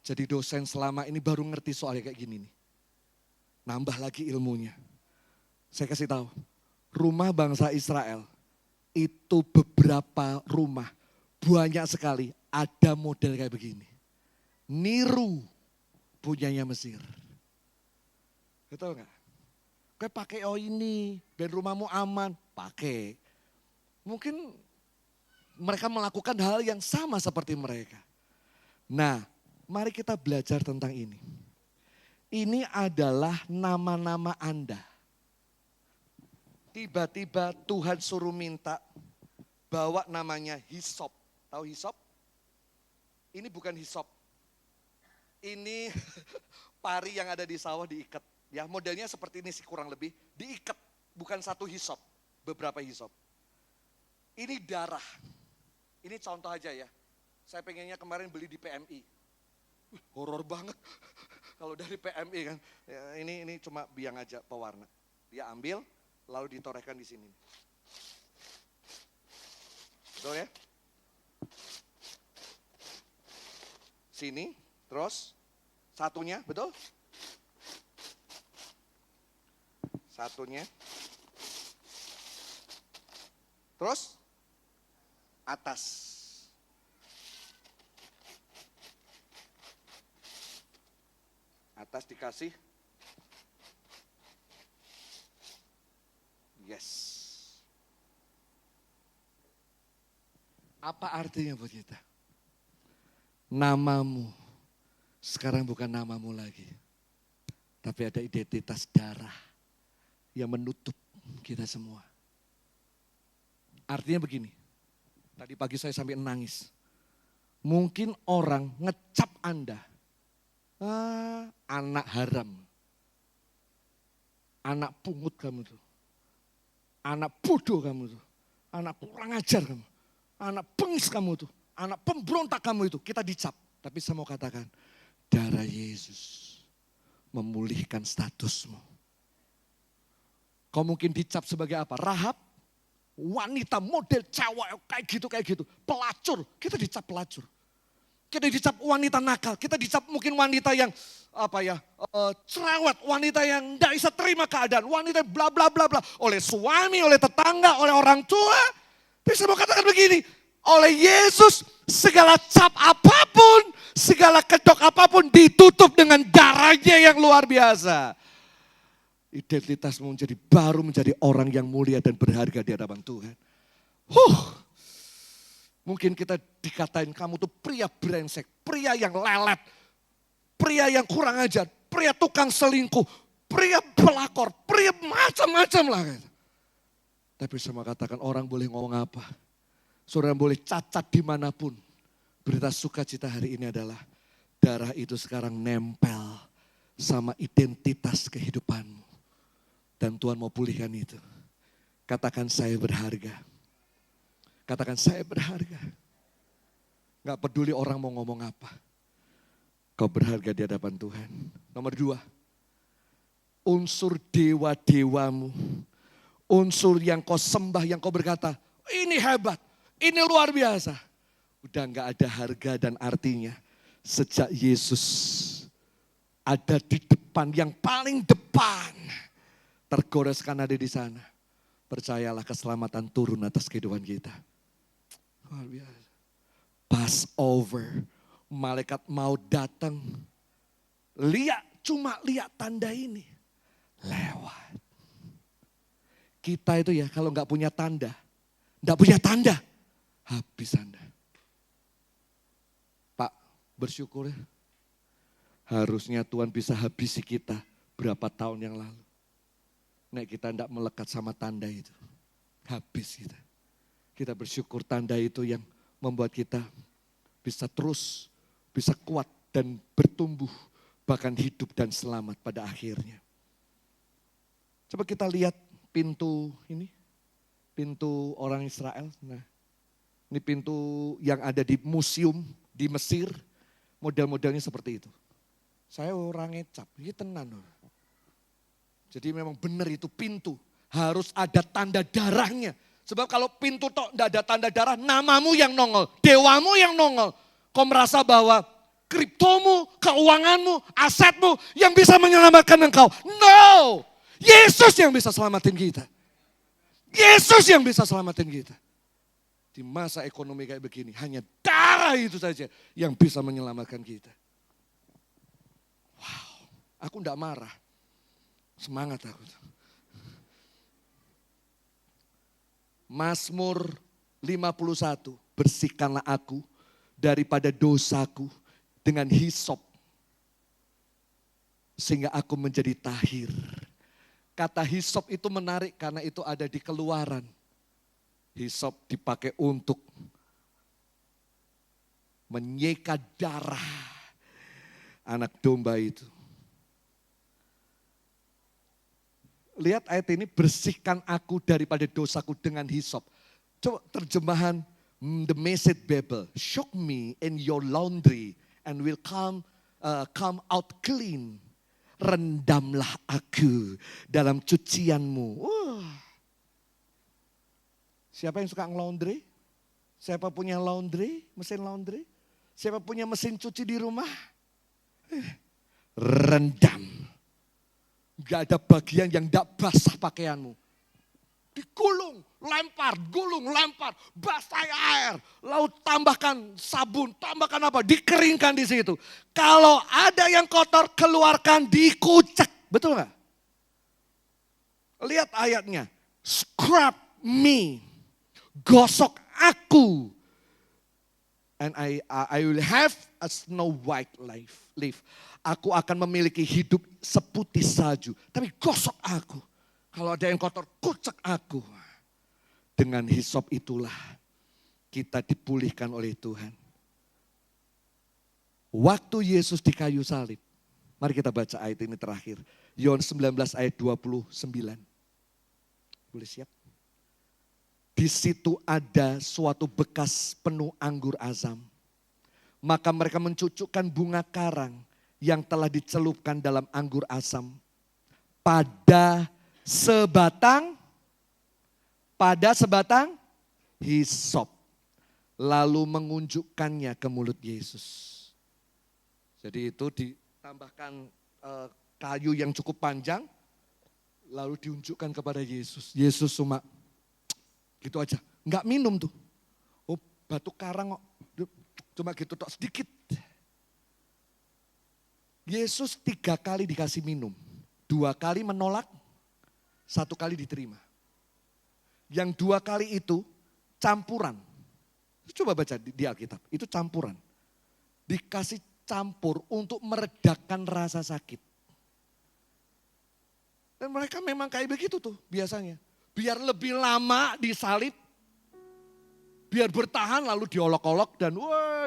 Jadi dosen selama ini baru ngerti soalnya kayak gini nih. nambah lagi ilmunya. Saya kasih tahu, rumah bangsa Israel itu beberapa rumah, banyak sekali ada model kayak begini. Niru punyanya Mesir. Betul nggak? Kayak pakai ini, biar rumahmu aman, pakai. Mungkin mereka melakukan hal yang sama seperti mereka. Nah, mari kita belajar tentang ini. Ini adalah nama-nama Anda. Tiba-tiba Tuhan suruh minta bawa namanya hisop. Tahu hisop? Ini bukan hisop. Ini pari yang ada di sawah diikat. Ya, modelnya seperti ini sih kurang lebih. Diikat, bukan satu hisop, beberapa hisop. Ini darah. Ini contoh aja ya. Saya pengennya kemarin beli di PMI. Horor banget. Kalau dari PMI kan. Ya, ini cuma biang aja pewarna. Dia ambil, lalu ditorehkan di sini. Betul ya? Sini, terus satunya, betul? Satunya. Terus atas. Atas dikasih. Yes. Apa artinya buat kita? Namamu sekarang bukan namamu lagi. Tapi ada identitas darah yang menutup kita semua. Artinya begini, tadi pagi saya sampai nangis. Mungkin orang ngecap Anda, anak haram, anak pungut kamu tuh, anak bodoh kamu tuh, anak kurang ajar kamu, anak bengis kamu tuh, anak pemberontak kamu itu, kita dicap. Tapi saya mau katakan, darah Yesus memulihkan statusmu. Kau mungkin dicap sebagai apa? Rahab, wanita model cewek kayak gitu, pelacur. Kita dicap pelacur. Kita dicap wanita nakal, kita dicap mungkin wanita yang cerewet, wanita yang tidak bisa terima keadaan, wanita bla bla bla bla, oleh suami, oleh tetangga, oleh orang tua. Bisa mau katakan begini, oleh Yesus segala cap apapun, segala kedok apapun ditutup dengan darahnya yang luar biasa. Identitasmu menjadi baru, menjadi orang yang mulia dan berharga di hadapan Tuhan. Mungkin kita dikatain kamu tuh pria brengsek, pria yang lelet, pria yang kurang ajar, pria tukang selingkuh, pria pelakor, pria macam-macam lah. Tapi saya mau katakan orang boleh ngomong apa, saudara boleh cacat dimanapun. Berita sukacita hari ini adalah darah itu sekarang nempel sama identitas kehidupanmu. Dan Tuhan mau pulihkan itu. Katakan saya berharga. Katakan saya berharga. Gak peduli orang mau ngomong apa. Kau berharga di hadapan Tuhan. Nomor 2. Unsur dewa-dewamu. Unsur yang kau sembah, yang kau berkata, ini hebat, ini luar biasa. Udah gak ada harga dan artinya. Sejak Yesus ada di depan, yang paling depan. Tergoreskan ada di sana. Percayalah keselamatan turun atas kehidupan kita. Luar biasa. Passover. Malaikat mau datang. Cuma lihat tanda ini. Lewat. Kita itu ya kalau gak punya tanda. Gak punya tanda. Habis Anda. Pak, bersyukur ya. Harusnya Tuhan bisa habisi kita berapa tahun yang lalu. Nek kita tidak melekat sama tanda itu. Habis kita. Kita bersyukur tanda itu yang membuat kita bisa terus, bisa kuat dan bertumbuh. Bahkan hidup dan selamat pada akhirnya. Coba kita lihat pintu ini. Pintu orang Israel. Nah, ini pintu yang ada di museum di Mesir. Model-modelnya seperti itu. Saya orang ngecap, ini tenan loh. Jadi memang benar itu pintu. Harus ada tanda darahnya. Sebab kalau pintu tok tidak ada tanda darah, namamu yang nongol. Dewamu yang nongol. Kau merasa bahwa kriptomu, keuanganmu, asetmu yang bisa menyelamatkan engkau. No! Yesus yang bisa selamatin kita. Yesus yang bisa selamatin kita. Di masa ekonomi kayak begini, hanya darah itu saja yang bisa menyelamatkan kita. Wow, aku enggak marah. Semangat aku. Mazmur 51, bersihkanlah aku daripada dosaku dengan hisop, sehingga aku menjadi tahir. Kata hisop itu menarik karena itu ada di Keluaran. Hisop dipakai untuk menyeka darah anak domba itu. Lihat ayat ini, bersihkan aku daripada dosaku dengan hisop. Coba terjemahan The Message Bible. Shock me in your laundry and will come out clean. Rendamlah aku dalam cucianmu. Siapa yang suka nge-laundry? Siapa punya laundry, mesin laundry? Siapa punya mesin cuci di rumah? Rendam. Gak ada bagian yang gak basah pakaianmu. Digulung, lempar, basah air. Lalu tambahkan sabun, tambahkan apa, dikeringkan di situ. Kalau ada yang kotor, keluarkan, dikucek. Betul gak? Lihat ayatnya. Scrub me, gosok aku. And I will have a snow white life. Aku akan memiliki hidup seputih salju. Tapi gosok aku. Kalau ada yang kotor, kucek aku. Dengan hisop itulah kita dipulihkan oleh Tuhan. Waktu Yesus di kayu salib. Mari kita baca ayat ini terakhir. Yohanes 19 ayat 29. Boleh siap? Di situ ada suatu bekas penuh anggur azam. Maka mereka mencucukkan bunga karang yang telah dicelupkan dalam anggur asam pada sebatang hisop, lalu mengunjukkannya ke mulut Yesus. Jadi itu ditambahkan kayu yang cukup panjang, lalu diunjukkan kepada Yesus. Yesus cuma gitu aja, nggak minum tuh. Oh, batu karang kok, cuma gitu tok sedikit. Yesus 3 kali dikasih minum, 2 kali menolak, 1 kali diterima. Yang 2 kali itu campuran. Coba baca di Alkitab, itu campuran. Dikasih campur untuk meredakan rasa sakit. Dan mereka memang kayak begitu tuh biasanya. Biar lebih lama disalib, biar bertahan lalu diolok-olok dan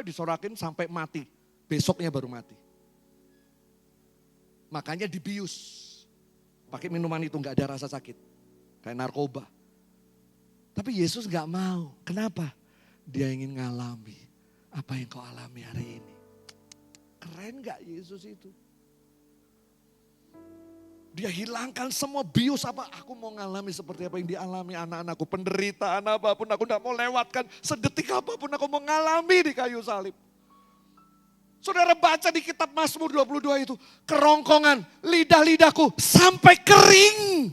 disorakin sampai mati. Besoknya baru mati. Makanya dibius. Pakai minuman itu gak ada rasa sakit. Kayak narkoba. Tapi Yesus gak mau. Kenapa? Dia ingin ngalami apa yang kau alami hari ini. Keren gak Yesus itu? Dia hilangkan semua bius apa. Aku mau ngalami seperti apa yang dialami anak-anakku. Penderitaan apapun aku gak mau lewatkan. Sedetik apapun aku mau ngalami di kayu salib. Saudara baca di kitab Mazmur 22 itu. Kerongkongan lidah-lidahku sampai kering.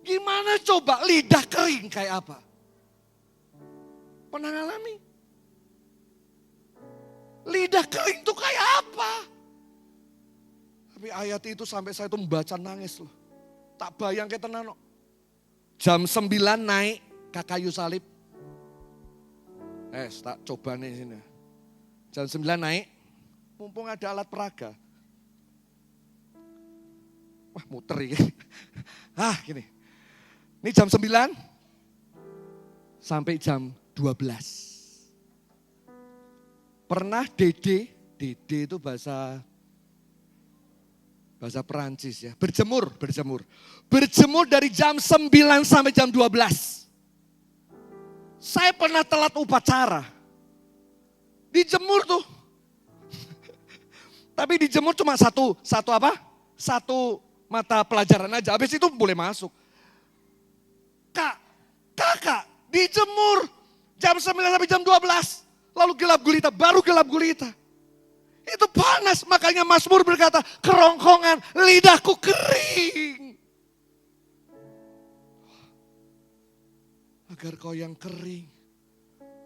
Gimana coba lidah kering kayak apa? Pernah ngalami? Lidah kering tuh kayak apa? Tapi ayat itu sampai saya tuh membaca nangis loh. Tak bayang kayak tenan. Jam 9 naik ke kayu salib. Tak coba nih sini. Jam 9 naik, mumpung ada alat peraga. Wah muter ini. Gini. Ini jam 9 sampai jam 12. Pernah Dede itu bahasa Perancis ya. Berjemur. Berjemur dari jam 9 sampai jam 12. Saya pernah telat upacara. Dijemur tuh. Tapi dijemur cuma satu mata pelajaran aja. Habis itu boleh masuk. Kakak, dijemur jam 9 sampai jam 12. lalu gelap gulita, baru gelap gulita. Itu panas, makanya Mazmur berkata, kerongkongan lidahku kering. Agar kau yang kering,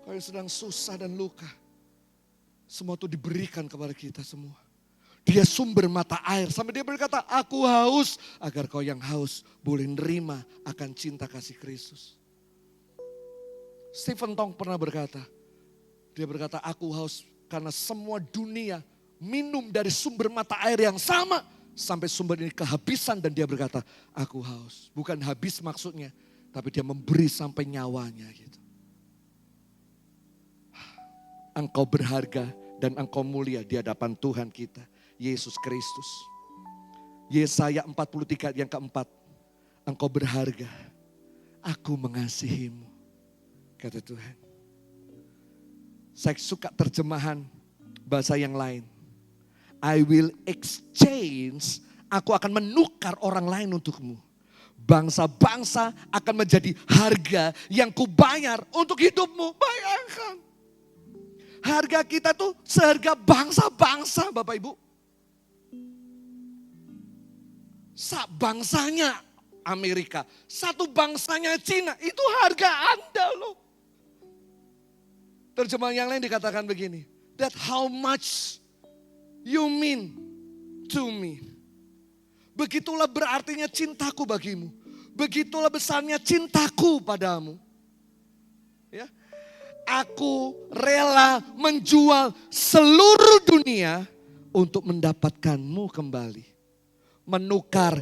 kau yang sedang susah dan luka, semua itu diberikan kepada kita semua. Dia sumber mata air, sampai dia berkata, aku haus, agar kau yang haus boleh nerima akan cinta kasih Kristus. Stephen Tong pernah berkata, dia berkata, aku haus karena semua dunia minum dari sumber mata air yang sama, sampai sumber ini kehabisan dan dia berkata, aku haus. Bukan habis maksudnya, tapi dia memberi sampai nyawanya gitu. Engkau berharga dan engkau mulia di hadapan Tuhan kita, Yesus Kristus. Yesaya 43 yang keempat, engkau berharga, aku mengasihimu, kata Tuhan. Saya suka terjemahan bahasa yang lain. I will exchange, aku akan menukar orang lain untukmu. Bangsa-bangsa akan menjadi harga yang kubayar untuk hidupmu. Bayangkan. Harga kita tuh seharga bangsa-bangsa Bapak Ibu. Bangsanya Amerika, satu bangsanya Cina, itu harga Anda loh. Terjemahan yang lain dikatakan begini, that how much you mean to me. Begitulah berartinya cintaku bagimu. Begitulah besarnya cintaku padamu. Ya. Aku rela menjual seluruh dunia untuk mendapatkanmu kembali. Menukar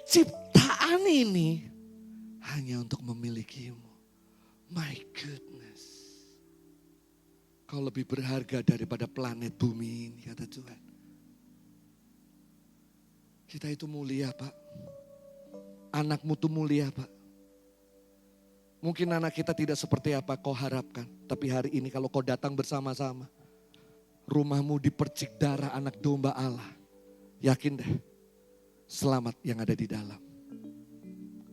ciptaan ini hanya untuk memilikimu. My goodness. Kau lebih berharga daripada planet bumi ini, kata Tuhan. Kita itu mulia Pak. Anakmu itu mulia Pak. Mungkin anak kita tidak seperti apa kau harapkan. Tapi hari ini kalau kau datang bersama-sama. Rumahmu dipercik darah anak domba Allah. Yakin deh. Selamat yang ada di dalam.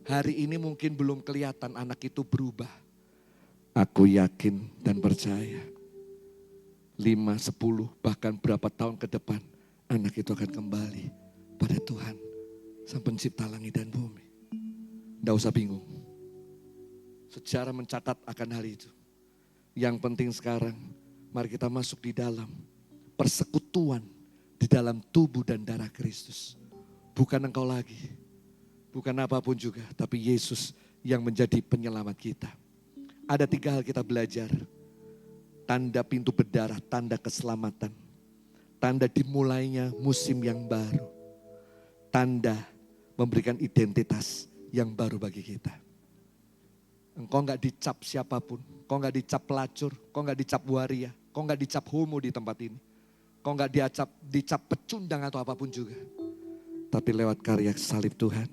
Hari ini mungkin belum kelihatan anak itu berubah. Aku yakin dan percaya. 5, 10 bahkan berapa tahun ke depan. Anak itu akan kembali pada Tuhan sang pencipta langit dan bumi. Tidak usah bingung. Sejarah mencatat akan hal itu. Yang penting sekarang, mari kita masuk di dalam persekutuan di dalam tubuh dan darah Kristus. Bukan engkau lagi, bukan apapun juga, tapi Yesus yang menjadi penyelamat kita. Ada 3 hal kita belajar. Tanda pintu berdarah, tanda keselamatan. Tanda dimulainya musim yang baru. Tanda memberikan identitas yang baru bagi kita. Engkau gak dicap siapapun, kau gak dicap pelacur, kau gak dicap waria, kau gak dicap homo di tempat ini. Kau gak dicap pecundang atau apapun juga. Tapi lewat karya salib Tuhan,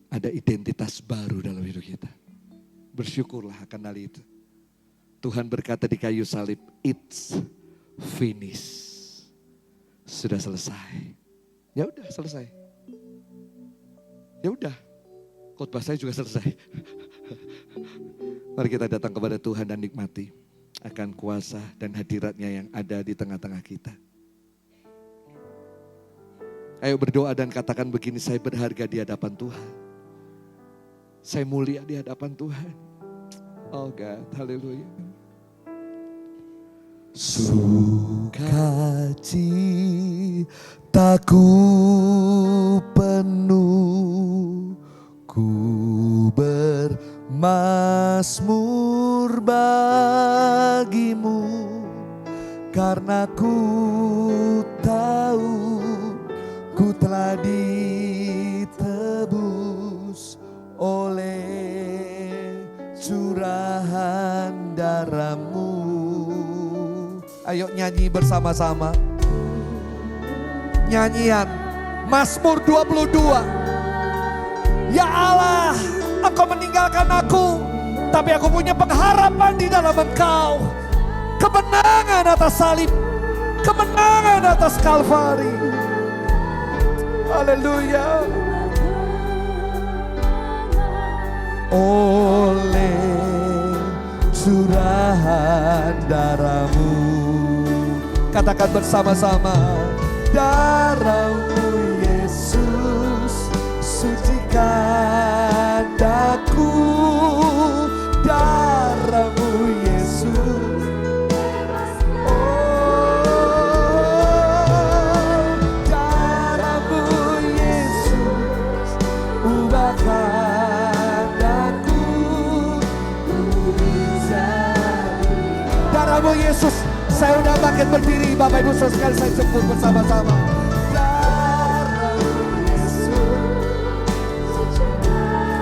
ada identitas baru dalam hidup kita. Bersyukurlah akan hal itu. Tuhan berkata di kayu salib, it's finished. Sudah selesai. Ya udah selesai. Ya udah, khotbah saya juga selesai. Mari kita datang kepada Tuhan dan nikmati akan kuasa dan hadiratnya yang ada di tengah-tengah kita. Ayo berdoa dan katakan begini, saya berharga di hadapan Tuhan. Saya mulia di hadapan Tuhan. Oh God, haleluya. Sukacitaku penuh, ku bermazmur bagimu, karena ku tahu ku telah ditebus oleh curahan darah-Mu. Ayo nyanyi bersama-sama. Nyanyian Mazmur 22. Ya Allah, Engkau meninggalkan aku, tapi aku punya pengharapan di dalam Engkau. Kemenangan atas salib, kemenangan atas Kalvari. Haleluya. Oleh curahan darahmu. Katakan bersama-sama, darahmu Yesus sucikan daku, darahmu Yesus. Oh, darahmu Yesus ubahkan daku, darahmu Yesus. Saya udah makin berdiri, Bapak Ibu Saudara sekali, saya sebut bersama-sama. Darahmu Yesus,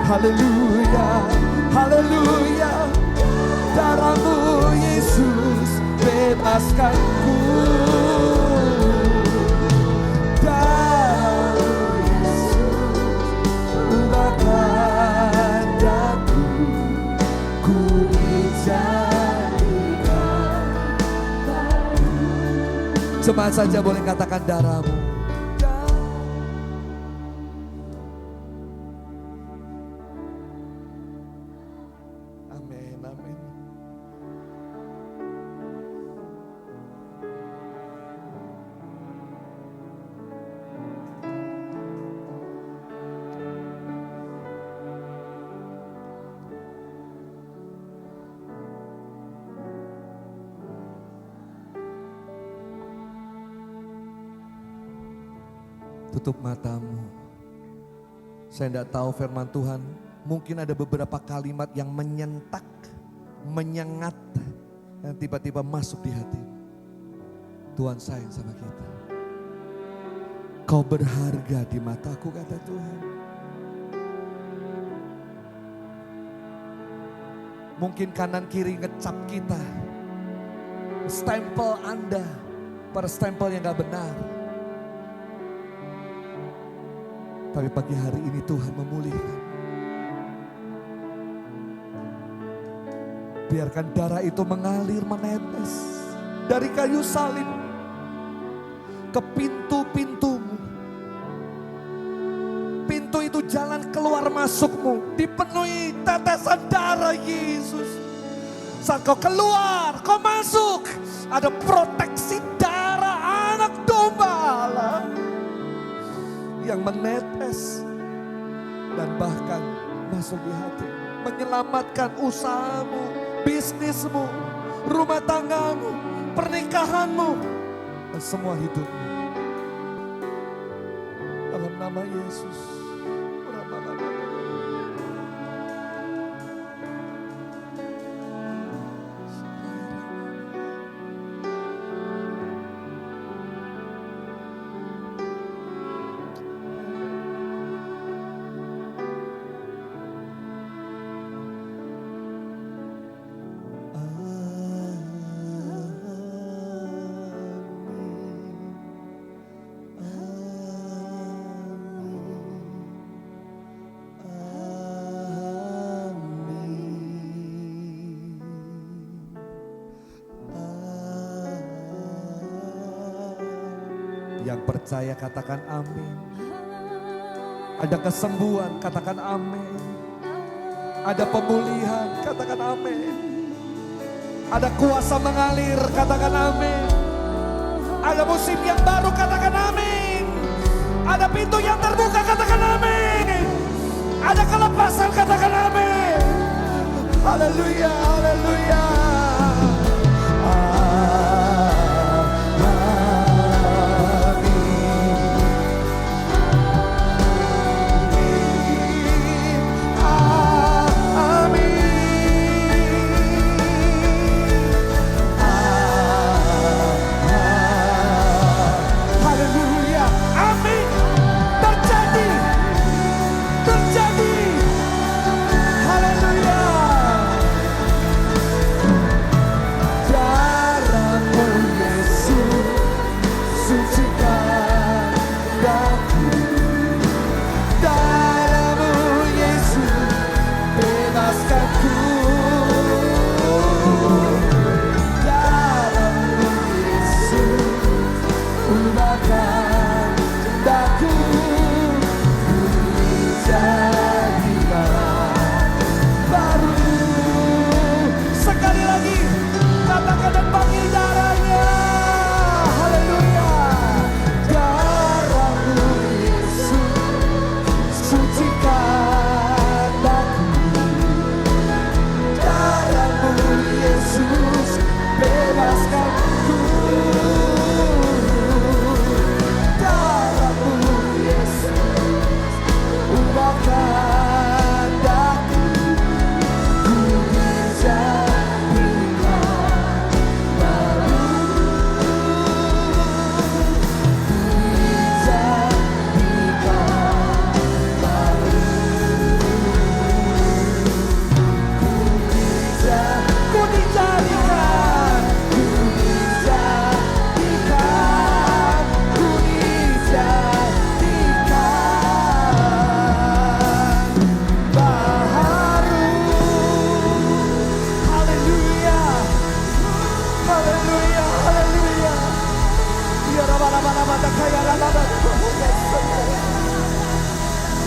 haleluya, haleluya. Darahmu Yesus bebaskanku. Darahmu Yesus ubahkan daku, ku dijadikan baru. Jemaat saja boleh katakan darahmu. Amin, amin. Tutup matamu. Saya tidak tahu firman Tuhan. Mungkin ada beberapa kalimat yang menyentak, menyengat, dan tiba-tiba masuk di hati. Tuhan sayang sama kita. Kau berharga di mataku, kata Tuhan. Mungkin kanan kiri ngecap kita. Stempel Anda pada stempel yang gak benar. Tapi pagi hari ini Tuhan memulihkan. Biarkan darah itu mengalir, menetes dari kayu salib ke pintu-pintumu. Pintu itu jalan keluar masukmu dipenuhi tetesan darah Yesus. Saat kau keluar, kau masuk, ada proteksi darah anak domba Allah yang menetes dan bahkan masuk di hati, menyelamatkan usahamu, bisnismu, rumah tanggamu, pernikahanmu, dan semua hidupmu. Dalam nama Yesus. Yang percaya katakan amin. Ada kesembuhan, katakan amin. Ada pemulihan, katakan amin. Ada kuasa mengalir, katakan amin. Ada musim yang baru, katakan amin. Ada pintu yang terbuka, katakan amin. Ada kelepasan, katakan amin. Haleluya, haleluya.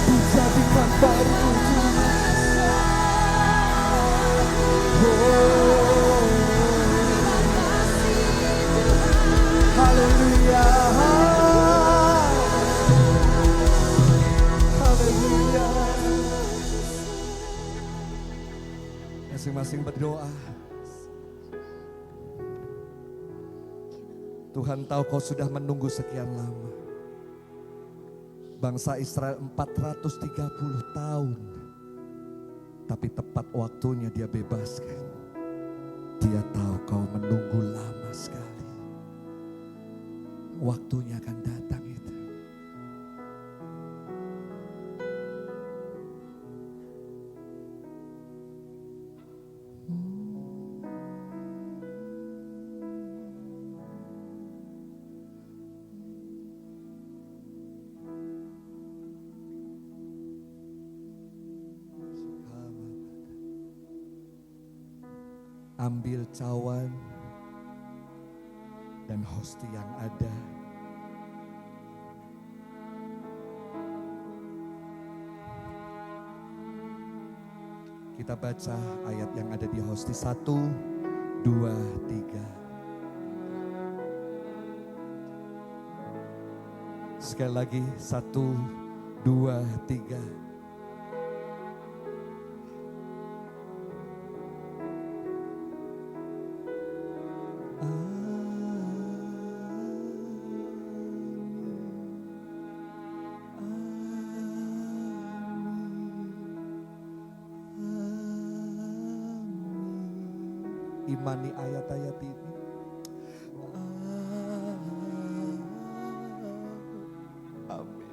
Dijadikan baru Haleluya. Haleluya. Masing-masing berdoa. Tuhan tahu kau sudah menunggu sekian lama. Bangsa Israel 430 tahun. Tapi tepat waktunya dia bebaskan. Dia tahu kau menunggu lama sekali. Waktunya akan datang itu. Ambil cawan dan hosti yang ada. Kita baca ayat yang ada di hosti 1, 2, 3. Sekali lagi 1, 2, 3. Imani ayat-ayat ini. Amin.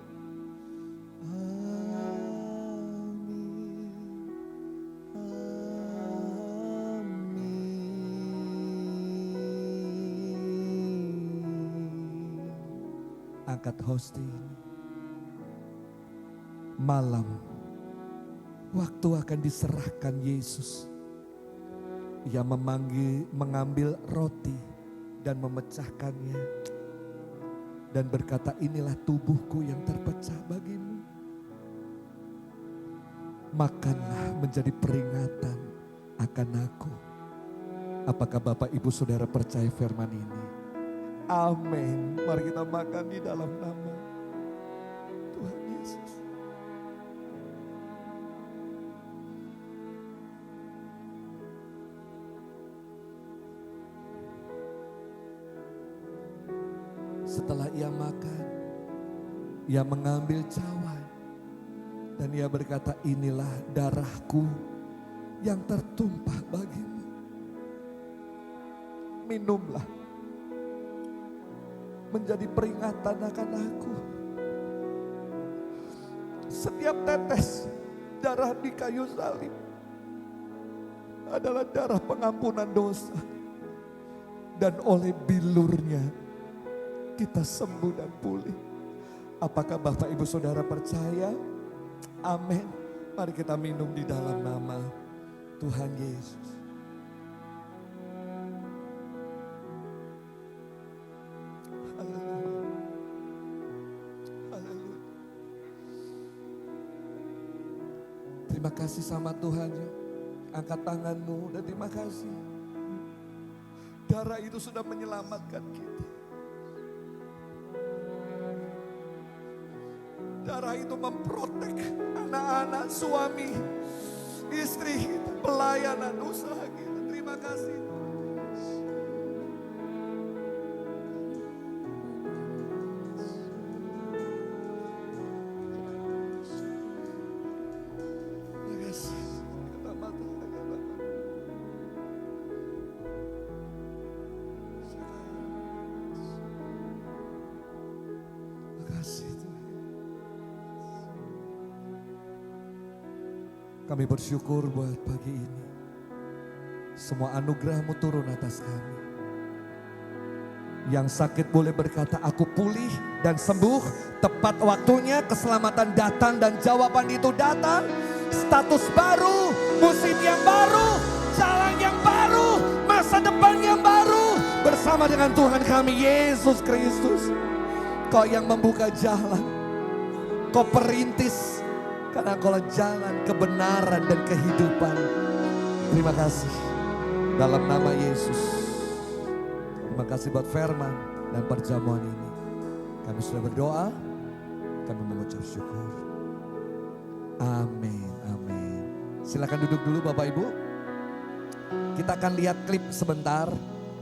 Angkat hosti ini. Malam waktu akan diserahkan Yesus. Ia mengambil roti dan memecahkannya. Dan berkata, inilah tubuhku yang terpecah bagimu. Makanlah menjadi peringatan akan aku. Apakah Bapak Ibu Saudara percaya firman ini? Amin. Mari kita makan di dalam nama Tuhan Yesus. Setelah ia makan, ia mengambil cawan dan ia berkata, inilah darahku yang tertumpah bagimu. Minumlah menjadi peringatan akan aku. Setiap tetes darah di kayu salib adalah darah pengampunan dosa. Dan oleh bilurnya kita sembuh dan pulih. Apakah Bapak Ibu Saudara percaya? Amin. Mari kita minum di dalam nama Tuhan Yesus. Haleluya. Haleluya. Terima kasih sama Tuhan. Angkat tanganmu dan terima kasih. Darah itu sudah menyelamatkan kita. Darah itu memprotek anak-anak, suami, istri kita, pelayanan, usaha kita. Terima kasih. Terima kasih. Terima kasih. Kami bersyukur buat pagi ini. Semua anugerah-Mu turun atas kami. Yang sakit boleh berkata, aku pulih dan sembuh. Tepat waktunya keselamatan datang dan jawaban itu datang. Status baru, musim yang baru, jalan yang baru, masa depan yang baru. Bersama dengan Tuhan kami, Yesus Kristus. Kau yang membuka jalan. Kau perintis. Karena Engkau jalan kebenaran dan kehidupan. Terima kasih. Dalam nama Yesus. Terima kasih buat firman dan perjamuan ini. Kami sudah berdoa. Kami mengucap syukur. Amin, amin. Silakan duduk dulu Bapak Ibu. Kita akan lihat klip sebentar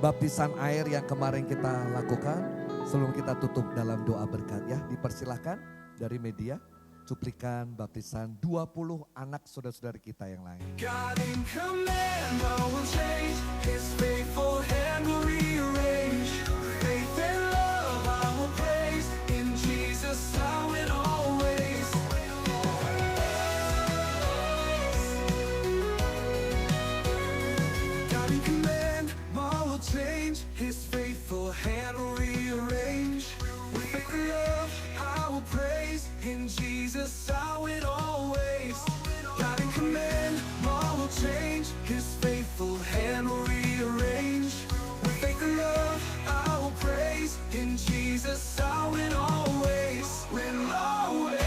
baptisan air yang kemarin kita lakukan. Sebelum kita tutup dalam doa berkat ya. Dipersilahkan dari media cuplikan baptisan 20 anak saudara-saudari kita yang lain. God in command, all will change. His faithful hand will rearrange. Faith and love I will praise. In Jesus now and always. God in command, all will change. His faithful hand will rearrange. With faith and love I will praise. In Jesus now and always. God in command, all will change. His faithful hand will rearrange. With faith and love I will praise. In Jesus now and always. And always.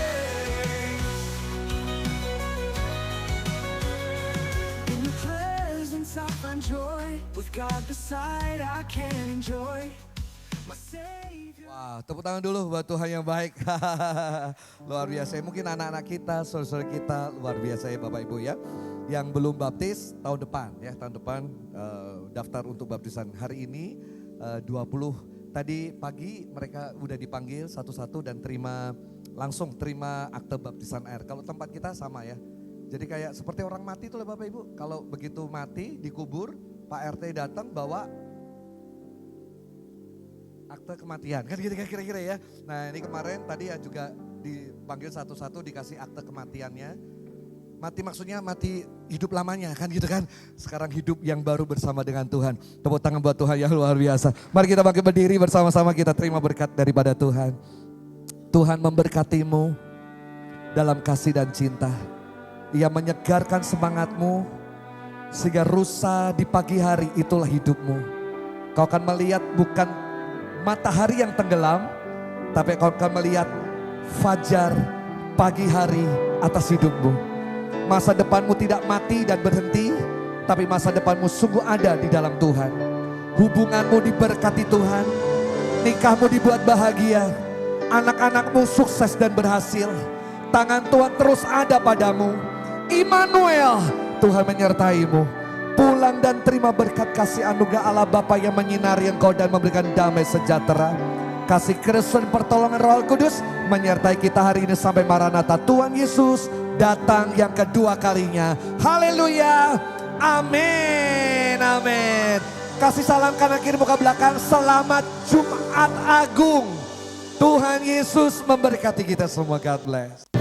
In your presence I find joy. With God beside I can enjoy. My Savior. Wah, tepuk tangan dulu buat Tuhan yang baik. Luar biasa. Mungkin anak-anak kita, saudara-saudara kita luar biasa ya Bapak Ibu ya. Yang belum baptis tahun depan ya. Tahun depan daftar untuk baptisan. Hari ini 20. Tadi pagi mereka udah dipanggil satu-satu dan langsung terima akte baptisan air. Kalau tempat kita sama ya. Jadi kayak seperti orang mati itu lah Bapak Ibu. Kalau begitu mati dikubur, Pak RT datang bawa akte kematian, kan gitu kira-kira ya. Nah ini kemarin tadi ya juga dipanggil satu-satu dikasih akte kematiannya. Mati maksudnya mati hidup lamanya kan gitu kan. Sekarang hidup yang baru bersama dengan Tuhan. Tepuk tangan buat Tuhan yang luar biasa. Mari kita bangkit berdiri bersama-sama kita terima berkat daripada Tuhan. Tuhan memberkatimu dalam kasih dan cinta. Ia menyegarkan semangatmu sehingga rusa di pagi hari itulah hidupmu. Kau akan melihat bukan matahari yang tenggelam, tapi kau akan melihat fajar pagi hari atas hidupmu. Masa depanmu tidak mati dan berhenti, tapi masa depanmu sungguh ada di dalam Tuhan. Hubunganmu diberkati Tuhan, nikahmu dibuat bahagia, anak-anakmu sukses dan berhasil. Tangan Tuhan terus ada padamu. Immanuel, Tuhan menyertaimu. Pulang dan terima berkat kasih anugerah Allah Bapa yang menyinari engkau dan memberikan damai sejahtera. Kasih Kristus dan pertolongan Roh Kudus menyertai kita hari ini sampai Maranatha. Tuhan Yesus datang yang kedua kalinya. Haleluya. Amin. Amin. Kasih salam kanan kiri muka belakang. Selamat Jumat Agung. Tuhan Yesus memberkati kita semua. God bless.